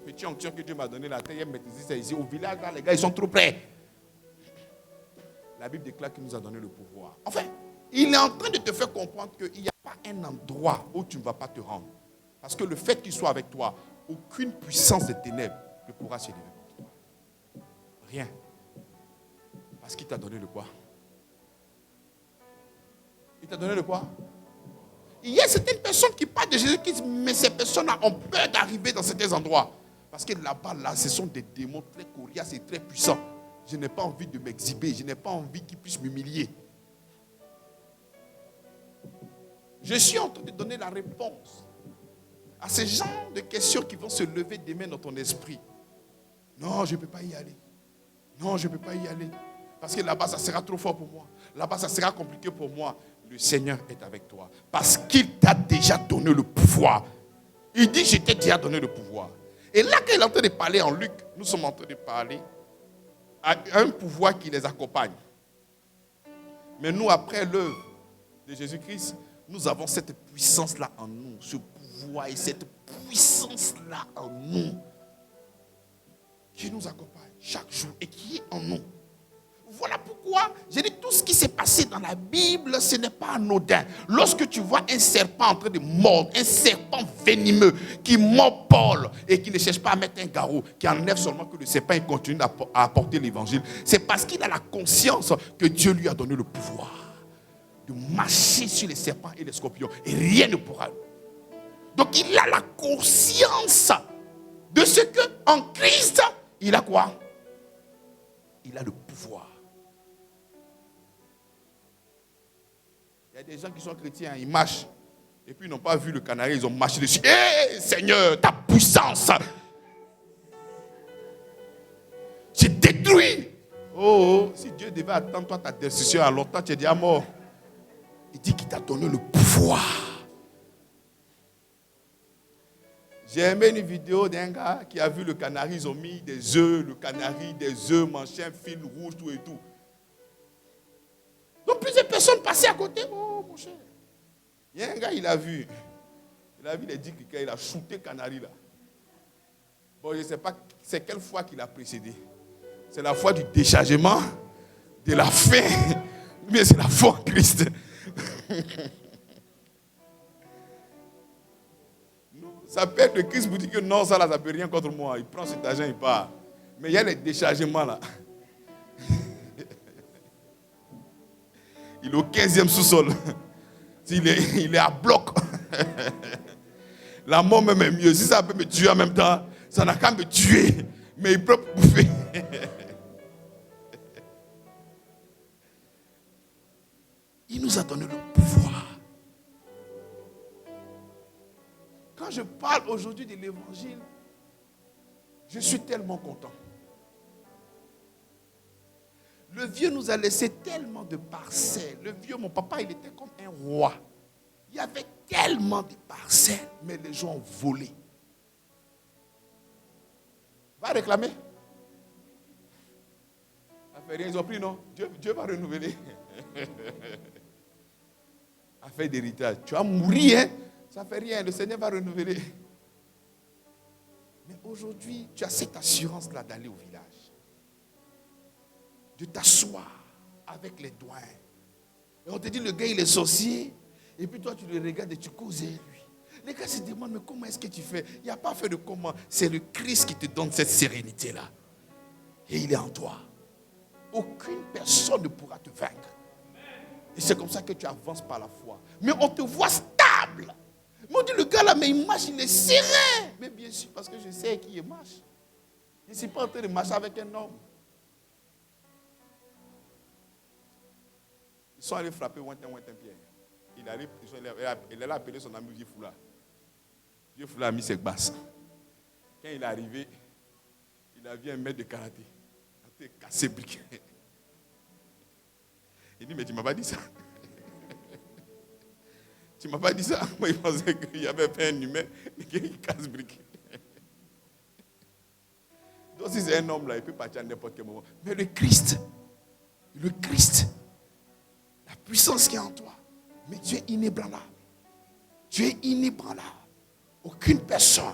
petit onction que Dieu m'a donné la terre, c'est ici. Au village, là, les gars, ils sont trop près. La Bible déclare qu'il nous a donné le pouvoir. Enfin, il est en train de te faire comprendre qu'il n'y a pas un endroit où tu ne vas pas te rendre. Parce que le fait qu'il soit avec toi, aucune puissance des ténèbres ne pourra s'élever contre toi. Rien. Parce qu'il t'a donné le quoi? Il t'a donné le quoi? Il y a certaines personnes qui parlent de Jésus-Christ, mais ces personnes-là ont peur d'arriver dans certains endroits. Parce que là-bas, là, ce sont des démons très coriaces et très puissants. Je n'ai pas envie de m'exhiber. Je n'ai pas envie qu'ils puissent m'humilier. Je suis en train de donner la réponse à ces gens de questions qui vont se lever demain dans ton esprit. Non, je ne peux pas y aller. Non, je ne peux pas y aller. Parce que là-bas, ça sera trop fort pour moi. Là-bas, ça sera compliqué pour moi. Le Seigneur est avec toi. Parce qu'il t'a déjà donné le pouvoir. Il dit, je t'ai déjà donné le pouvoir. Et là, quand il est en train de parler en Luc, nous sommes en train de parler à un pouvoir qui les accompagne. Mais nous, après l'œuvre de Jésus-Christ, nous avons cette puissance-là en nous. Ce pouvoir et cette puissance-là en nous. Qui nous accompagne chaque jour et qui est en nous. Voilà pourquoi j'ai dit tout ce qui s'est passé dans la Bible, ce n'est pas anodin. Lorsque tu vois un serpent en train de mordre, un serpent venimeux qui mord Paul et qui ne cherche pas à mettre un garrot, qui enlève seulement que le serpent continue à apporter l'évangile, c'est parce qu'il a la conscience que Dieu lui a donné le pouvoir de marcher sur les serpents et les scorpions et rien ne pourra. Donc il a la conscience de ce que en Christ, il a quoi? Il a le pouvoir. Il y a des gens qui sont chrétiens, ils marchent. Et puis ils n'ont pas vu le canari, ils ont marché dessus. Hé, Seigneur, ta puissance. J'ai détruit. Oh, si Dieu devait attendre toi ta décision, alors toi tu es déjà mort. Il dit qu'il t'a donné le pouvoir. J'ai aimé une vidéo d'un gars qui a vu le canari, ils ont mis des œufs, le canari, des œufs, machin, fil rouge, tout et tout. Donc plusieurs personnes passaient à côté. Oh mon cher. Il y a un gars, il a vu les 10 criquets, il a shooté le canari là. Bon, je ne sais pas c'est quelle fois qu'il a précédé. C'est la foi du déchargement, de la faim, mais c'est la foi en Christ. Ça peut être le Christ vous dit que non, ça ne peut rien contre moi. Il prend cet argent, il part. Mais il y a les déchargements là. Il est au 15e sous-sol. Il est à bloc. La mort même est mieux. Si ça peut me tuer en même temps, ça n'a qu'à me tuer. Mais il peut bouffer. Il nous a donné le pouvoir. Quand je parle aujourd'hui de l'évangile, je suis tellement content. Le vieux nous a laissé tellement de parcelles. Le vieux, mon papa, il était comme un roi. Il y avait tellement de parcelles, mais les gens ont volé. Va réclamer. Ça fait rien, ils ont pris, non? Dieu va renouveler. Affaire d'héritage. Tu vas mourir, hein? Ça ne fait rien, le Seigneur va renouveler. Mais aujourd'hui, tu as cette assurance-là d'aller au village. De t'asseoir avec les douanes. Et on te dit, le gars, il est sorcier. Et puis toi, tu le regardes et tu causes avec lui. Les gars se demandent, mais comment est-ce que tu fais? Il n'y a pas fait de comment. C'est le Christ qui te donne cette sérénité-là. Et il est en toi. Aucune personne ne pourra te vaincre. Et c'est comme ça que tu avances par la foi. Mais on te voit stable. Mais on dit, le gars là, mais il marche, il est serein. Mais bien sûr, parce que je sais qui il marche. Je ne suis pas en train de marcher avec un homme. Ils sont allés frapper Ouintin Pierre. Il arrive, il a appelé son ami Vieux Foula. Vieux Foula a mis ses basses. Quand il est arrivé, il a vu un maître de karaté. Il a cassé briquet. Il dit, mais tu ne m'as pas dit ça. Tu ne m'as pas dit ça. Moi, il pensait qu'il y avait fait un humain et qu'il casse briquet. Donc, si c'est un homme là, il peut partir à n'importe quel moment. Mais le Christ, la puissance qui est en toi, mais tu es inébranlable. Tu es inébranlable. Aucune personne,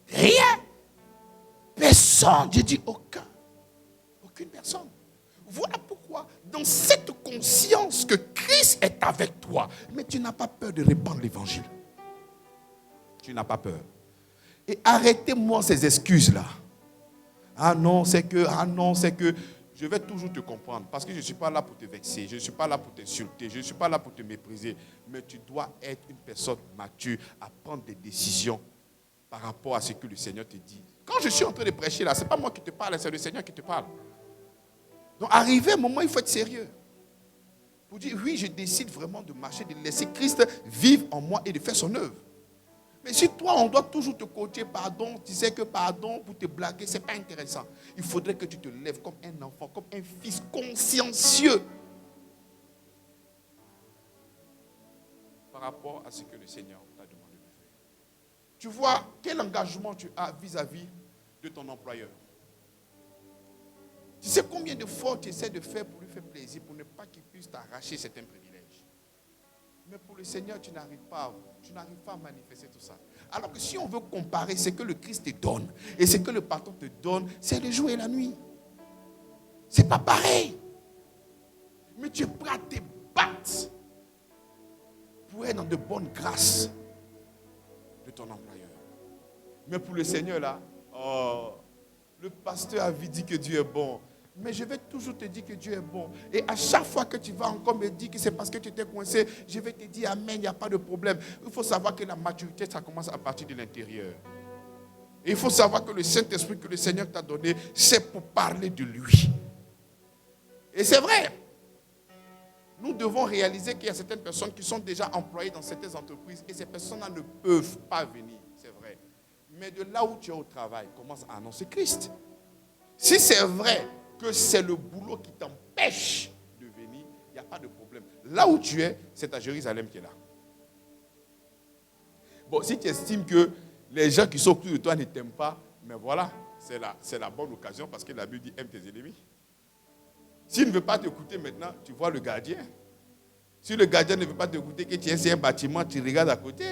rien, personne, je dis aucune personne. Voilà pourquoi, dans cette conscience que Christ est avec toi, mais tu n'as pas peur de répandre l'évangile. Tu n'as pas peur. Et arrêtez-moi ces excuses-là. Ah non, c'est que, je vais toujours te comprendre. Parce que je ne suis pas là pour te vexer, je ne suis pas là pour t'insulter, je ne suis pas là pour te mépriser. Mais tu dois être une personne mature à prendre des décisions par rapport à ce que le Seigneur te dit. Quand je suis en train de prêcher là, ce n'est pas moi qui te parle, c'est le Seigneur qui te parle. Donc, arrivé un moment, il faut être sérieux. Pour dire, oui, je décide vraiment de marcher, de laisser Christ vivre en moi et de faire son œuvre. Mais si toi, on doit toujours te coacher, pardon, tu sais que pardon, pour te blaguer, ce n'est pas intéressant. Il faudrait que tu te lèves comme un enfant, comme un fils consciencieux. Par rapport à ce que le Seigneur t'a demandé de faire. Tu vois, quel engagement tu as vis-à-vis de ton employeur. Tu sais combien de fois tu essaies de faire pour lui faire plaisir, pour ne pas qu'il puisse t'arracher certains privilèges. Mais pour le Seigneur, tu n'arrives pas à manifester tout ça. Alors que si on veut comparer ce que le Christ te donne et ce que le patron te donne, c'est le jour et la nuit. C'est pas pareil. Mais tu es prêt à te battre pour être dans de bonnes grâces de ton employeur. Mais pour le Seigneur là, le pasteur avait dit que Dieu est bon. Mais je vais toujours te dire que Dieu est bon. Et à chaque fois que tu vas encore me dire que c'est parce que tu étais coincé, je vais te dire amen, il n'y a pas de problème. Il faut savoir que la maturité, ça commence à partir de l'intérieur. Et il faut savoir que le Saint-Esprit que le Seigneur t'a donné, c'est pour parler de lui. Et c'est vrai. Nous devons réaliser qu'il y a certaines personnes qui sont déjà employées dans certaines entreprises et ces personnes-là ne peuvent pas venir. C'est vrai. Mais de là où tu es au travail, commence à annoncer Christ. Si c'est vrai que c'est le boulot qui t'empêche de venir, il n'y a pas de problème. Là où tu es, c'est à Jérusalem qui est là. Bon, si tu estimes que Les gens qui sont autour de toi ne t'aiment pas, mais voilà, c'est la bonne occasion parce que la Bible dit aime tes ennemis. S'il ne veut pas t'écouter maintenant, tu vois le gardien. Si le gardien ne veut pas t'écouter, que tu es sur un bâtiment, tu regardes à côté.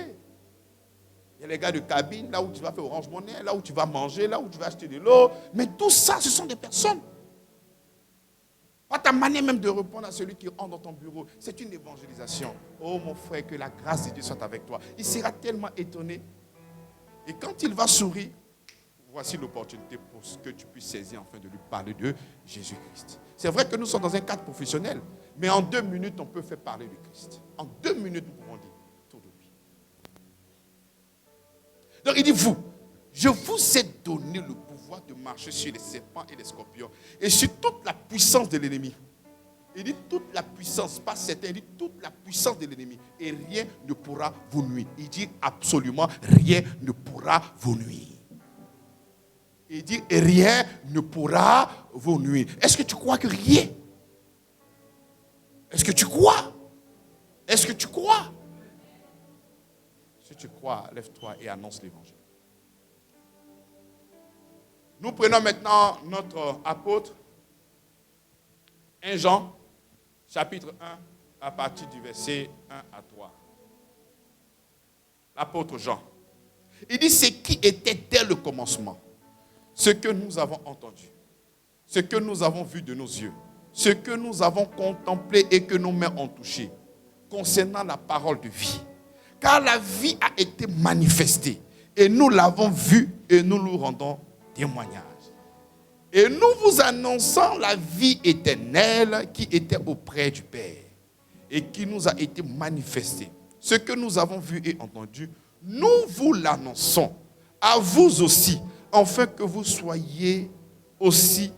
Il y a les gars de cabine, là où tu vas faire Orange Money, là où tu vas manger, là où tu vas acheter de l'eau. Mais tout ça, ce sont des personnes. Pas ta manière même de répondre à celui qui entre dans ton bureau. C'est une évangélisation. Oh mon frère, que la grâce de Dieu soit avec toi. Il sera tellement étonné. Et quand il va sourire, voici l'opportunité pour que tu puisses saisir enfin de lui parler de Jésus-Christ. C'est vrai que nous sommes dans un cadre professionnel, mais en 2 minutes, on peut faire parler de Christ. En 2 minutes, nous pouvons dire tout de lui. Donc il dit, je vous ai donné le pouvoir de marcher sur les serpents et les scorpions et sur toute la puissance de l'ennemi. Il dit toute la puissance, pas certains, il dit toute la puissance de l'ennemi et rien ne pourra vous nuire. Il dit absolument rien ne pourra vous nuire. Il dit rien ne pourra vous nuire. Est-ce que tu crois que rien? Est-ce que tu crois? Est-ce que tu crois? Si tu crois, lève-toi et annonce l'évangile. Nous prenons maintenant notre apôtre, 1 Jean, chapitre 1, à partir du verset 1 à 3. L'apôtre Jean. Il dit, ce qui était dès le commencement, ce que nous avons entendu, ce que nous avons vu de nos yeux, ce que nous avons contemplé et que nos mains ont touché, concernant la parole de vie. Car la vie a été manifestée, et nous l'avons vue, et nous nous rendons témoignage. Et nous vous annonçons la vie éternelle qui était auprès du Père et qui nous a été manifestée. Ce que nous avons vu et entendu, nous vous l'annonçons à vous aussi, afin que vous soyez aussi,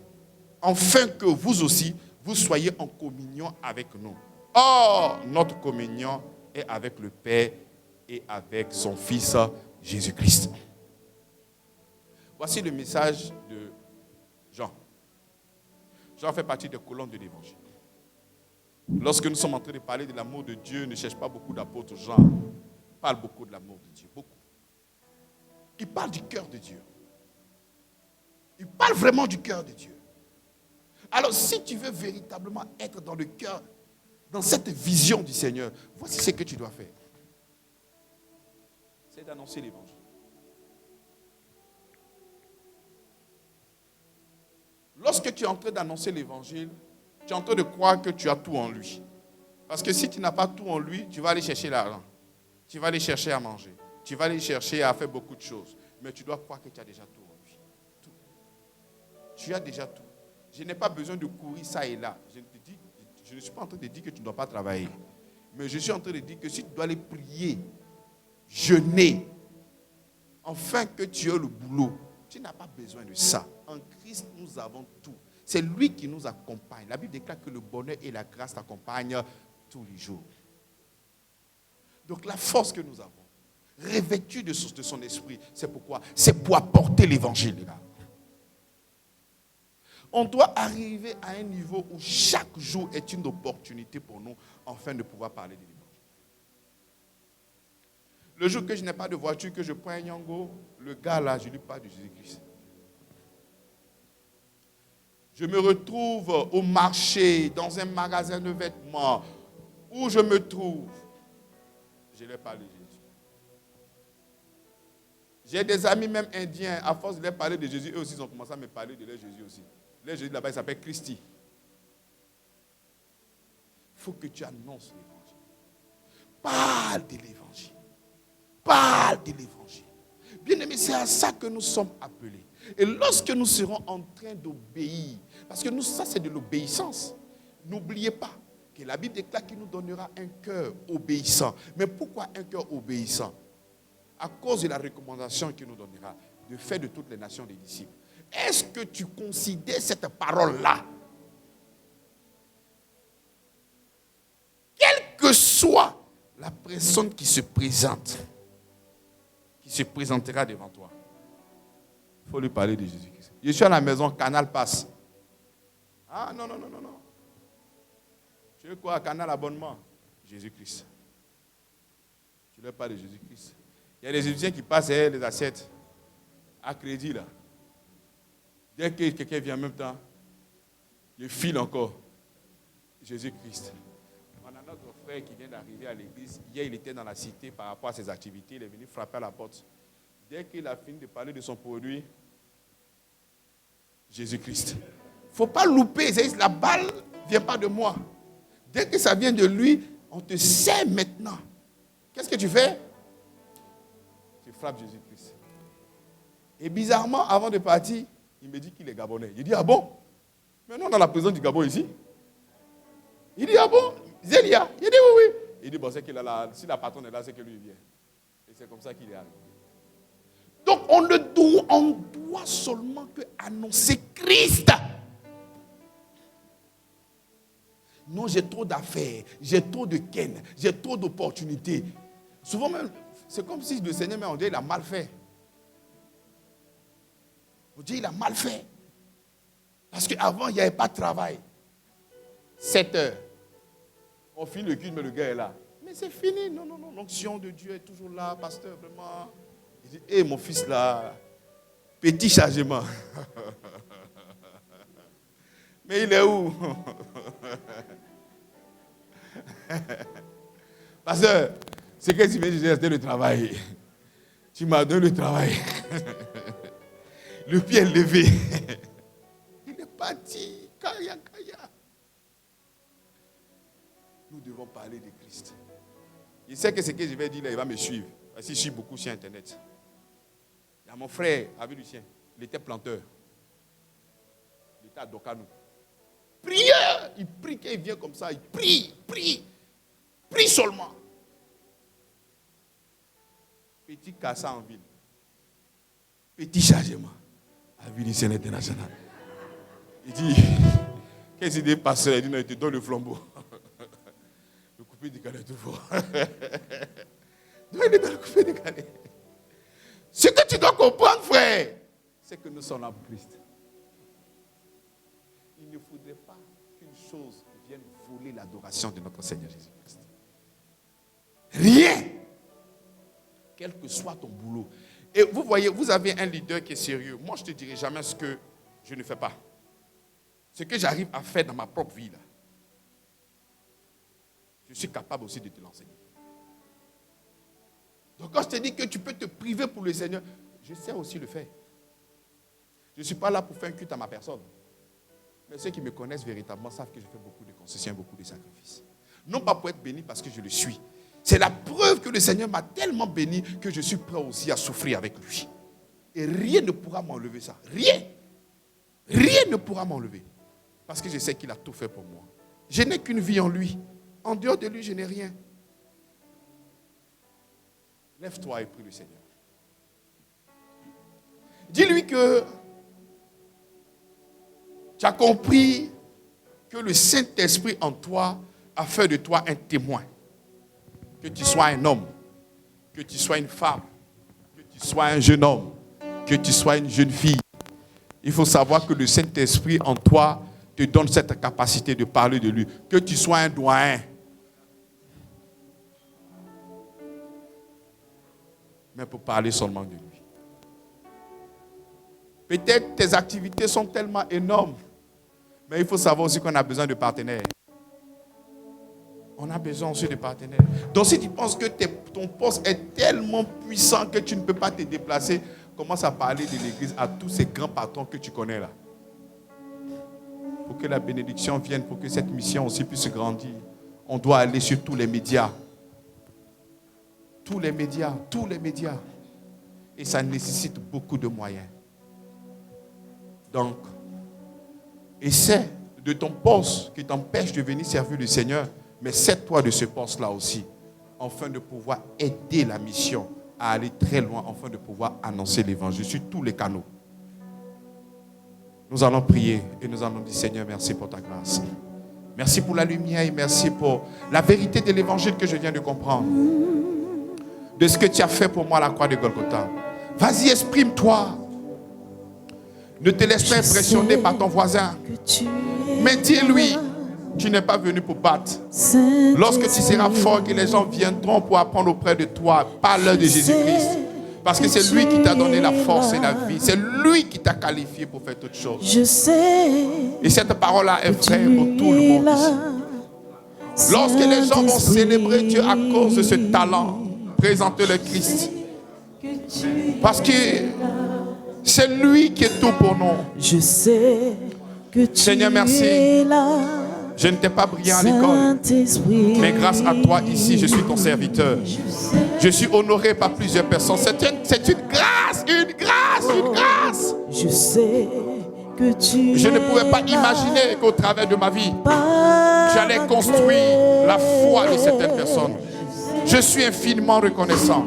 vous soyez en communion avec nous. Or, notre communion est avec le Père et avec son Fils Jésus-Christ. Voici le message de Jean. Jean fait partie des colonnes de l'Évangile. Lorsque nous sommes en train de parler de l'amour de Dieu, ne cherche pas beaucoup d'apôtres. Jean parle beaucoup de l'amour de Dieu. Beaucoup. Il parle du cœur de Dieu. Il parle vraiment du cœur de Dieu. Alors, si tu veux véritablement être dans le cœur, dans cette vision du Seigneur, voici ce que tu dois faire. C'est d'annoncer l'Évangile. Lorsque tu es en train d'annoncer l'Évangile, tu es en train de croire que tu as tout en lui. Parce que si tu n'as pas tout en lui, tu vas aller chercher l'argent. Tu vas aller chercher à manger. Tu vas aller chercher à faire beaucoup de choses. Mais tu dois croire que tu as déjà tout en lui. Tout. Tu as déjà tout. Je n'ai pas besoin de courir ça et là. Je ne suis pas en train de dire que tu ne dois pas travailler. Mais je suis en train de dire que si tu dois aller prier, jeûner, afin que tu aies le boulot, tu n'as pas besoin de ça. En Christ, nous avons tout. C'est lui qui nous accompagne. La Bible déclare que le bonheur et la grâce t'accompagnent tous les jours. Donc la force que nous avons, revêtue de son esprit, c'est pourquoi? C'est pour apporter l'évangile, les gars. On doit arriver à un niveau où chaque jour est une opportunité pour nous, afin de pouvoir parler de l'évangile. Le jour que je n'ai pas de voiture, que je prends un Yango, le gars là, je lui parle de Jésus-Christ. Je me retrouve au marché, dans un magasin de vêtements, où je me trouve, je leur parle de Jésus. J'ai des amis même indiens, à force de leur parler de Jésus, eux aussi ils ont commencé à me parler de leur Jésus aussi. Leur Jésus là-bas, il s'appelle Christi. Il faut que tu annonces l'évangile. Parle de l'évangile. Parle de l'évangile. Bien-aimés, c'est à ça que nous sommes appelés. Et lorsque nous serons en train d'obéir, parce que ça c'est de l'obéissance, n'oubliez pas que la Bible déclare qu'il nous donnera un cœur obéissant. Mais pourquoi un cœur obéissant? À cause de la recommandation qu'il nous donnera de faire de toutes les nations des disciples. Est-ce que tu considères cette parole-là? Quelle que soit la personne qui se présente, qui se présentera devant toi, il faut lui parler de Jésus-Christ. Je suis à la maison, Canal passe. Ah non. Tu veux quoi, Canal abonnement? Jésus-Christ. Tu leur parles de Jésus-Christ. Il y a des étudiants qui passent les assiettes à crédit là. Dès que quelqu'un vient en même temps, il file encore. Jésus-Christ. On a notre frère qui vient d'arriver à l'église. Hier, il était dans la cité par rapport à ses activités. Il est venu frapper à la porte. Dès qu'il a fini de parler de son produit, Jésus-Christ. Il ne faut pas louper. La balle ne vient pas de moi. Dès que ça vient de lui, on te sait maintenant. Qu'est-ce que tu fais? Tu frappes Jésus-Christ. Et bizarrement, avant de partir, il me dit qu'il est Gabonais. Il dit, ah bon? Maintenant, on a la présidence du Gabon ici. Il dit, ah bon? Zélia. Il dit, oui, oui. Il dit, bon, c'est qu'il a la, si la patronne est là, c'est que lui vient. Et c'est comme ça qu'il est arrivé. Donc, on doit seulement que annoncer Christ. Non, j'ai trop d'affaires, j'ai trop de ken, j'ai trop d'opportunités. Souvent même, c'est comme si le Seigneur, mais on dit, il a mal fait. On dit, il a mal fait. Parce qu'avant, il n'y avait pas de travail. 7 heures. On finit le culte, mais le gars est là. Mais c'est fini. Non, non, non. L'onction de Dieu est toujours là, pasteur, vraiment. Il dit, hé, mon fils là, petit chargement. Mais il est où? Pasteur, c'est que tu viens de rester le travail. Tu m'as donné le travail. Le pied est levé. Il est parti. Kaya, kaya. Nous devons parler de Christ. Il sait que ce que je vais dire là, il va me suivre. Parce qu'il suit beaucoup sur Internet. Il y a mon frère, avec Lucien, il était planteur. Il était à Dokano. Prieur! Il prie qu'il vient comme ça. Il prie, prie. Prie seulement. Petit cassa en ville. Petit chargement. À Ville International. Il dit, qu'est-ce qu'il dit, pasteur? Il dit, non, il te donne le flambeau. Le coupé décalé tout fort. Non, il est dans le coupé décalé. Ce que tu dois comprendre, frère, c'est que nous sommes là pour Christ. Il ne faudrait pas qu'une chose vienne voler l'adoration de notre Seigneur Jésus-Christ. Rien. Quel que soit ton boulot. Et vous voyez, vous avez un leader qui est sérieux. Moi, je ne te dirai jamais ce que je ne fais pas. Ce que j'arrive à faire dans ma propre vie, là, je suis capable aussi de te l'enseigner. Donc quand je te dis que tu peux te priver pour le Seigneur, je sais aussi le faire. Je ne suis pas là pour faire un culte à ma personne. Mais ceux qui me connaissent véritablement savent que je fais beaucoup de concessions, beaucoup de sacrifices. Non pas pour être béni parce que je le suis. C'est la preuve que le Seigneur m'a tellement béni que je suis prêt aussi à souffrir avec lui. Et rien ne pourra m'enlever ça. Rien. Rien ne pourra m'enlever. Parce que je sais qu'il a tout fait pour moi. Je n'ai qu'une vie en lui. En dehors de lui, je n'ai rien. Lève-toi et prie le Seigneur. Dis-lui que tu as compris que le Saint-Esprit en toi a fait de toi un témoin. Que tu sois un homme, que tu sois une femme, que tu sois un jeune homme, que tu sois une jeune fille. Il faut savoir que le Saint-Esprit en toi te donne cette capacité de parler de lui. Que tu sois un doyen. Mais pour parler seulement de lui. Peut-être tes activités sont tellement énormes, mais il faut savoir aussi qu'on a besoin de partenaires. On a besoin aussi de partenaires. Donc si tu penses que ton poste est tellement puissant que tu ne peux pas te déplacer, commence à parler de l'église à tous ces grands patrons que tu connais là. Pour que la bénédiction vienne, pour que cette mission aussi puisse grandir, on doit aller sur tous les médias. Tous les médias, tous les médias. Et ça nécessite beaucoup de moyens. Donc, essaie de ton poste qui t'empêche de venir servir le Seigneur, mais sers-toi de ce poste-là aussi, afin de pouvoir aider la mission à aller très loin, afin de pouvoir annoncer l'évangile sur tous les canaux. Nous allons prier et nous allons dire, Seigneur, merci pour ta grâce. Merci pour la lumière et merci pour la vérité de l'évangile que je viens de comprendre. De ce que tu as fait pour moi à la croix de Golgotha. Vas-y, exprime-toi. Ne te laisse pas impressionner par ton voisin. Mais dis-lui Tu n'es pas venu pour battre. Lorsque tu seras fort, que les gens viendront pour apprendre auprès de toi, parle de Jésus-Christ. Parce que c'est lui qui t'a donné la force et la vie. C'est lui qui t'a qualifié pour faire toutes choses. Je sais. Et cette parole-là est vraie pour tout le monde ici. Lorsque les gens vont célébrer Dieu à cause de ce talent, présentez le Christ. Parce que c'est lui qui est tout pour nous. Je sais que tu Seigneur, merci. es là. Je ne t'ai pas brillant à l'école, mais grâce à toi ici, je suis ton serviteur. Je suis honoré par plusieurs personnes. C'est une grâce, une grâce, une grâce. Je sais que tu Je ne pouvais pas imaginer qu'au travers de ma vie, j'allais construire la foi de certaines personnes. Je suis infiniment reconnaissant.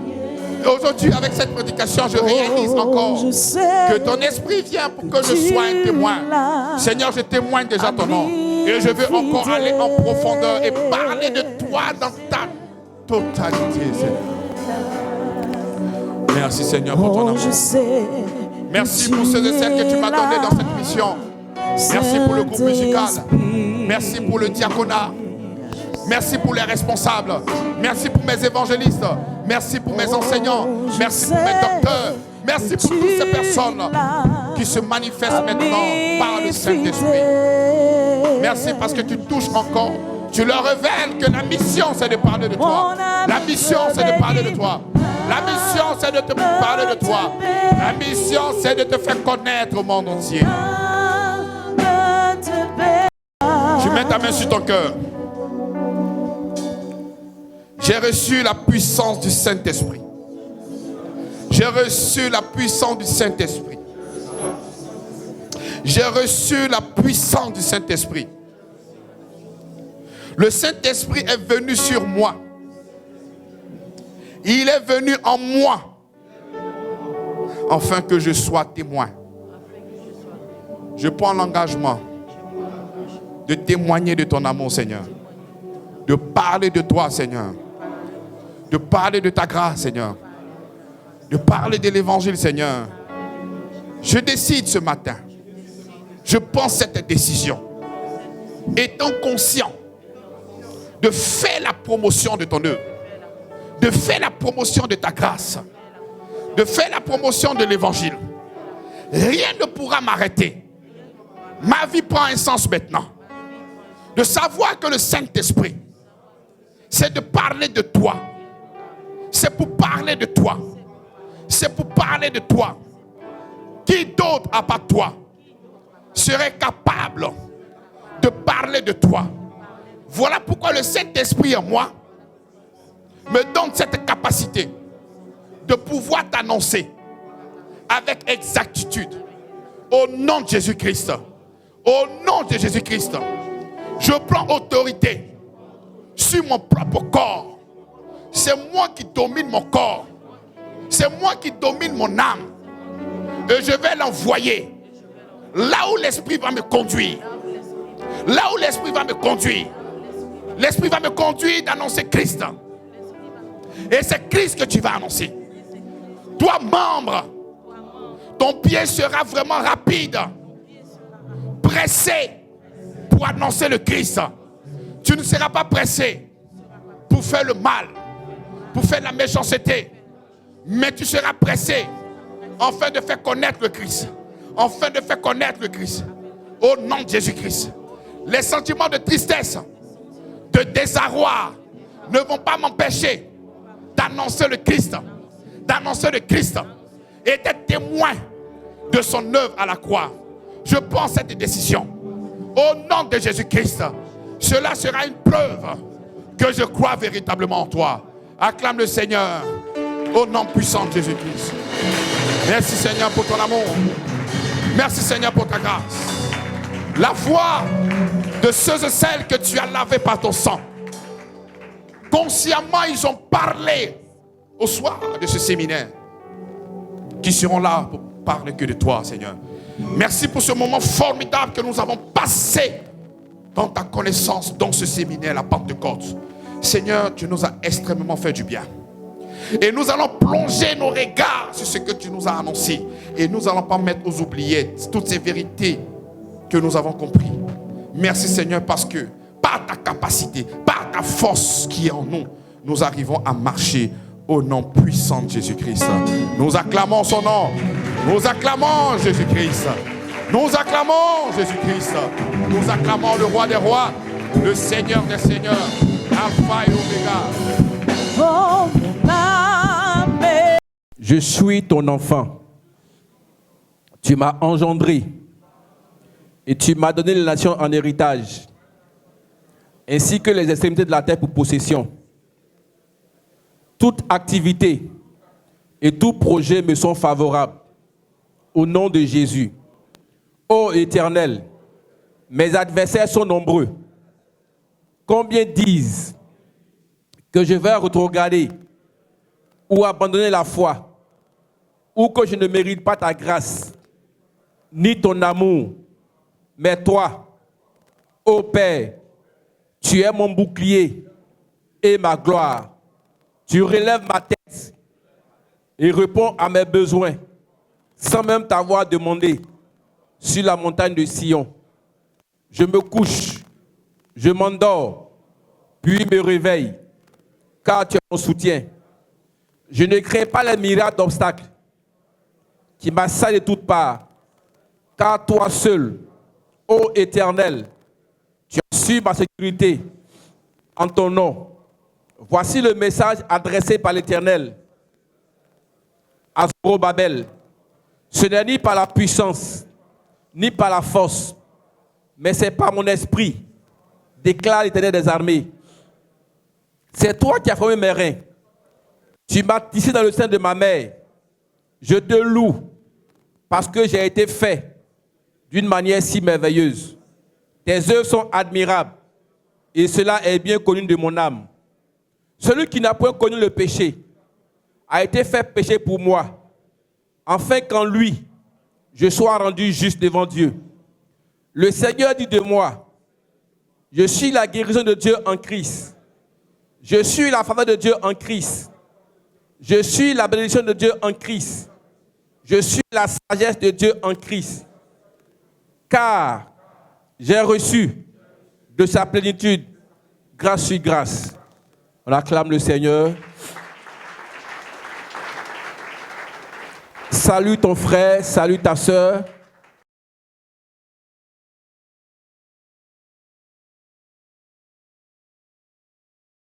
Et aujourd'hui, avec cette prédication, je réalise encore que ton esprit vient pour que je sois un témoin. Seigneur, je témoigne déjà ton nom. Et je veux encore aller en profondeur et parler de toi dans ta totalité, Seigneur. Merci, Seigneur, pour ton amour. Merci pour ceux et celles que tu m'as donné dans cette mission. Merci pour le groupe musical. Merci pour le diaconat. Merci pour les responsables. Merci pour mes évangélistes. Merci pour mes enseignants. Merci pour mes docteurs. Merci pour toutes ces personnes qui se manifestent maintenant par le Saint-Esprit. Merci parce que tu touches encore. Tu leur révèles que la mission, c'est de parler de toi. La mission, c'est de parler de toi. La mission, c'est de te parler de toi. La mission, c'est de te faire connaître au monde entier. Tu mets ta main sur ton cœur. J'ai reçu la puissance du Saint-Esprit. J'ai reçu la puissance du Saint-Esprit. J'ai reçu la puissance du Saint-Esprit. Le Saint-Esprit est venu sur moi. Il est venu en moi, afin que je sois témoin. Je prends l'engagement de témoigner de ton amour, Seigneur. De parler de toi, Seigneur. De parler de ta grâce, Seigneur. De parler de l'évangile, Seigneur. Je décide ce matin. Je prends cette décision. Étant conscient de faire la promotion de ton œuvre. De faire la promotion de ta grâce. De faire la promotion de l'évangile. Rien ne pourra m'arrêter. Ma vie prend un sens maintenant. De savoir que le Saint-Esprit, c'est de parler de toi. C'est pour parler de toi. C'est pour parler de toi. Qui d'autre à part toi serait capable de parler de toi? Voilà pourquoi le Saint-Esprit en moi me donne cette capacité de pouvoir t'annoncer avec exactitude au nom de Jésus-Christ. Au nom de Jésus-Christ, je prends autorité sur mon propre corps. C'est moi qui domine mon corps. C'est moi qui domine mon âme. Et je vais l'envoyer là où l'Esprit va me conduire. Là où l'Esprit va me conduire. L'Esprit va me conduire d'annoncer Christ. Et c'est Christ que tu vas annoncer. Toi, membre, ton pied sera vraiment rapide, pressé pour annoncer le Christ. Tu ne seras pas pressé pour faire le mal, pour faire la méchanceté, mais tu seras pressé afin de faire connaître le Christ. Afin de faire connaître le Christ. Au nom de Jésus-Christ. Les sentiments de tristesse, de désarroi ne vont pas m'empêcher d'annoncer le Christ. D'annoncer le Christ et d'être témoin de son œuvre à la croix. Je prends cette décision. Au nom de Jésus-Christ, cela sera une preuve que je crois véritablement en toi. Acclame le Seigneur au nom puissant de Jésus-Christ. Merci Seigneur pour ton amour. Merci Seigneur pour ta grâce. La foi de ceux et celles que tu as lavés par ton sang. Consciemment, ils ont parlé au soir de ce séminaire. Qui seront là pour parler que de toi, Seigneur. Merci pour ce moment formidable que nous avons passé dans ta connaissance, dans ce séminaire, la Pentecôte. Seigneur, tu nous as extrêmement fait du bien. Et nous allons plonger nos regards sur ce que tu nous as annoncé. Et nous n'allons pas mettre aux oubliettes toutes ces vérités que nous avons compris. Merci Seigneur parce que par ta capacité, par ta force qui est en nous, nous arrivons à marcher au nom puissant de Jésus-Christ. Nous acclamons son nom. Nous acclamons Jésus-Christ. Nous acclamons Jésus-Christ. Nous acclamons le roi des rois, le Seigneur des seigneurs, Alpha et Oméga. Oh, mon âme est... Je suis ton enfant. Tu m'as engendré et tu m'as donné les nations en héritage, ainsi que les extrémités de la terre pour possession. Toute activité et tout projet me sont favorables. Au nom de Jésus. Ô Éternel, mes adversaires sont nombreux. Combien disent que je vais rétrograder ou abandonner la foi, ou que je ne mérite pas ta grâce, ni ton amour. Mais toi, ô Père, tu es mon bouclier et ma gloire. Tu relèves ma tête et réponds à mes besoins, sans même t'avoir demandé, sur la montagne de Sion. Je me couche, je m'endors, puis me réveille, car tu es mon soutien. Je ne crains pas les miracles d'obstacles qui m'assaillent de toutes parts, car toi seul, ô Éternel, tu assures ma sécurité en ton nom. Voici le message adressé par l'Éternel à Zorobabel. Ce n'est ni par la puissance, ni par la force, mais c'est par mon esprit, déclare l'Éternel des armées. C'est toi qui as formé mes reins. Tu m'as tissé dans le sein de ma mère. Je te loue parce que j'ai été fait d'une manière si merveilleuse. Tes œuvres sont admirables et cela est bien connu de mon âme. Celui qui n'a point connu le péché a été fait péché pour moi, afin qu'en lui, je sois rendu juste devant Dieu. Le Seigneur dit de moi, je suis la guérison de Dieu en Christ. Je suis la faveur de Dieu en Christ. Je suis la bénédiction de Dieu en Christ. Je suis la sagesse de Dieu en Christ. Car j'ai reçu de sa plénitude grâce sur grâce. On acclame le Seigneur. Salue ton frère, salue ta sœur.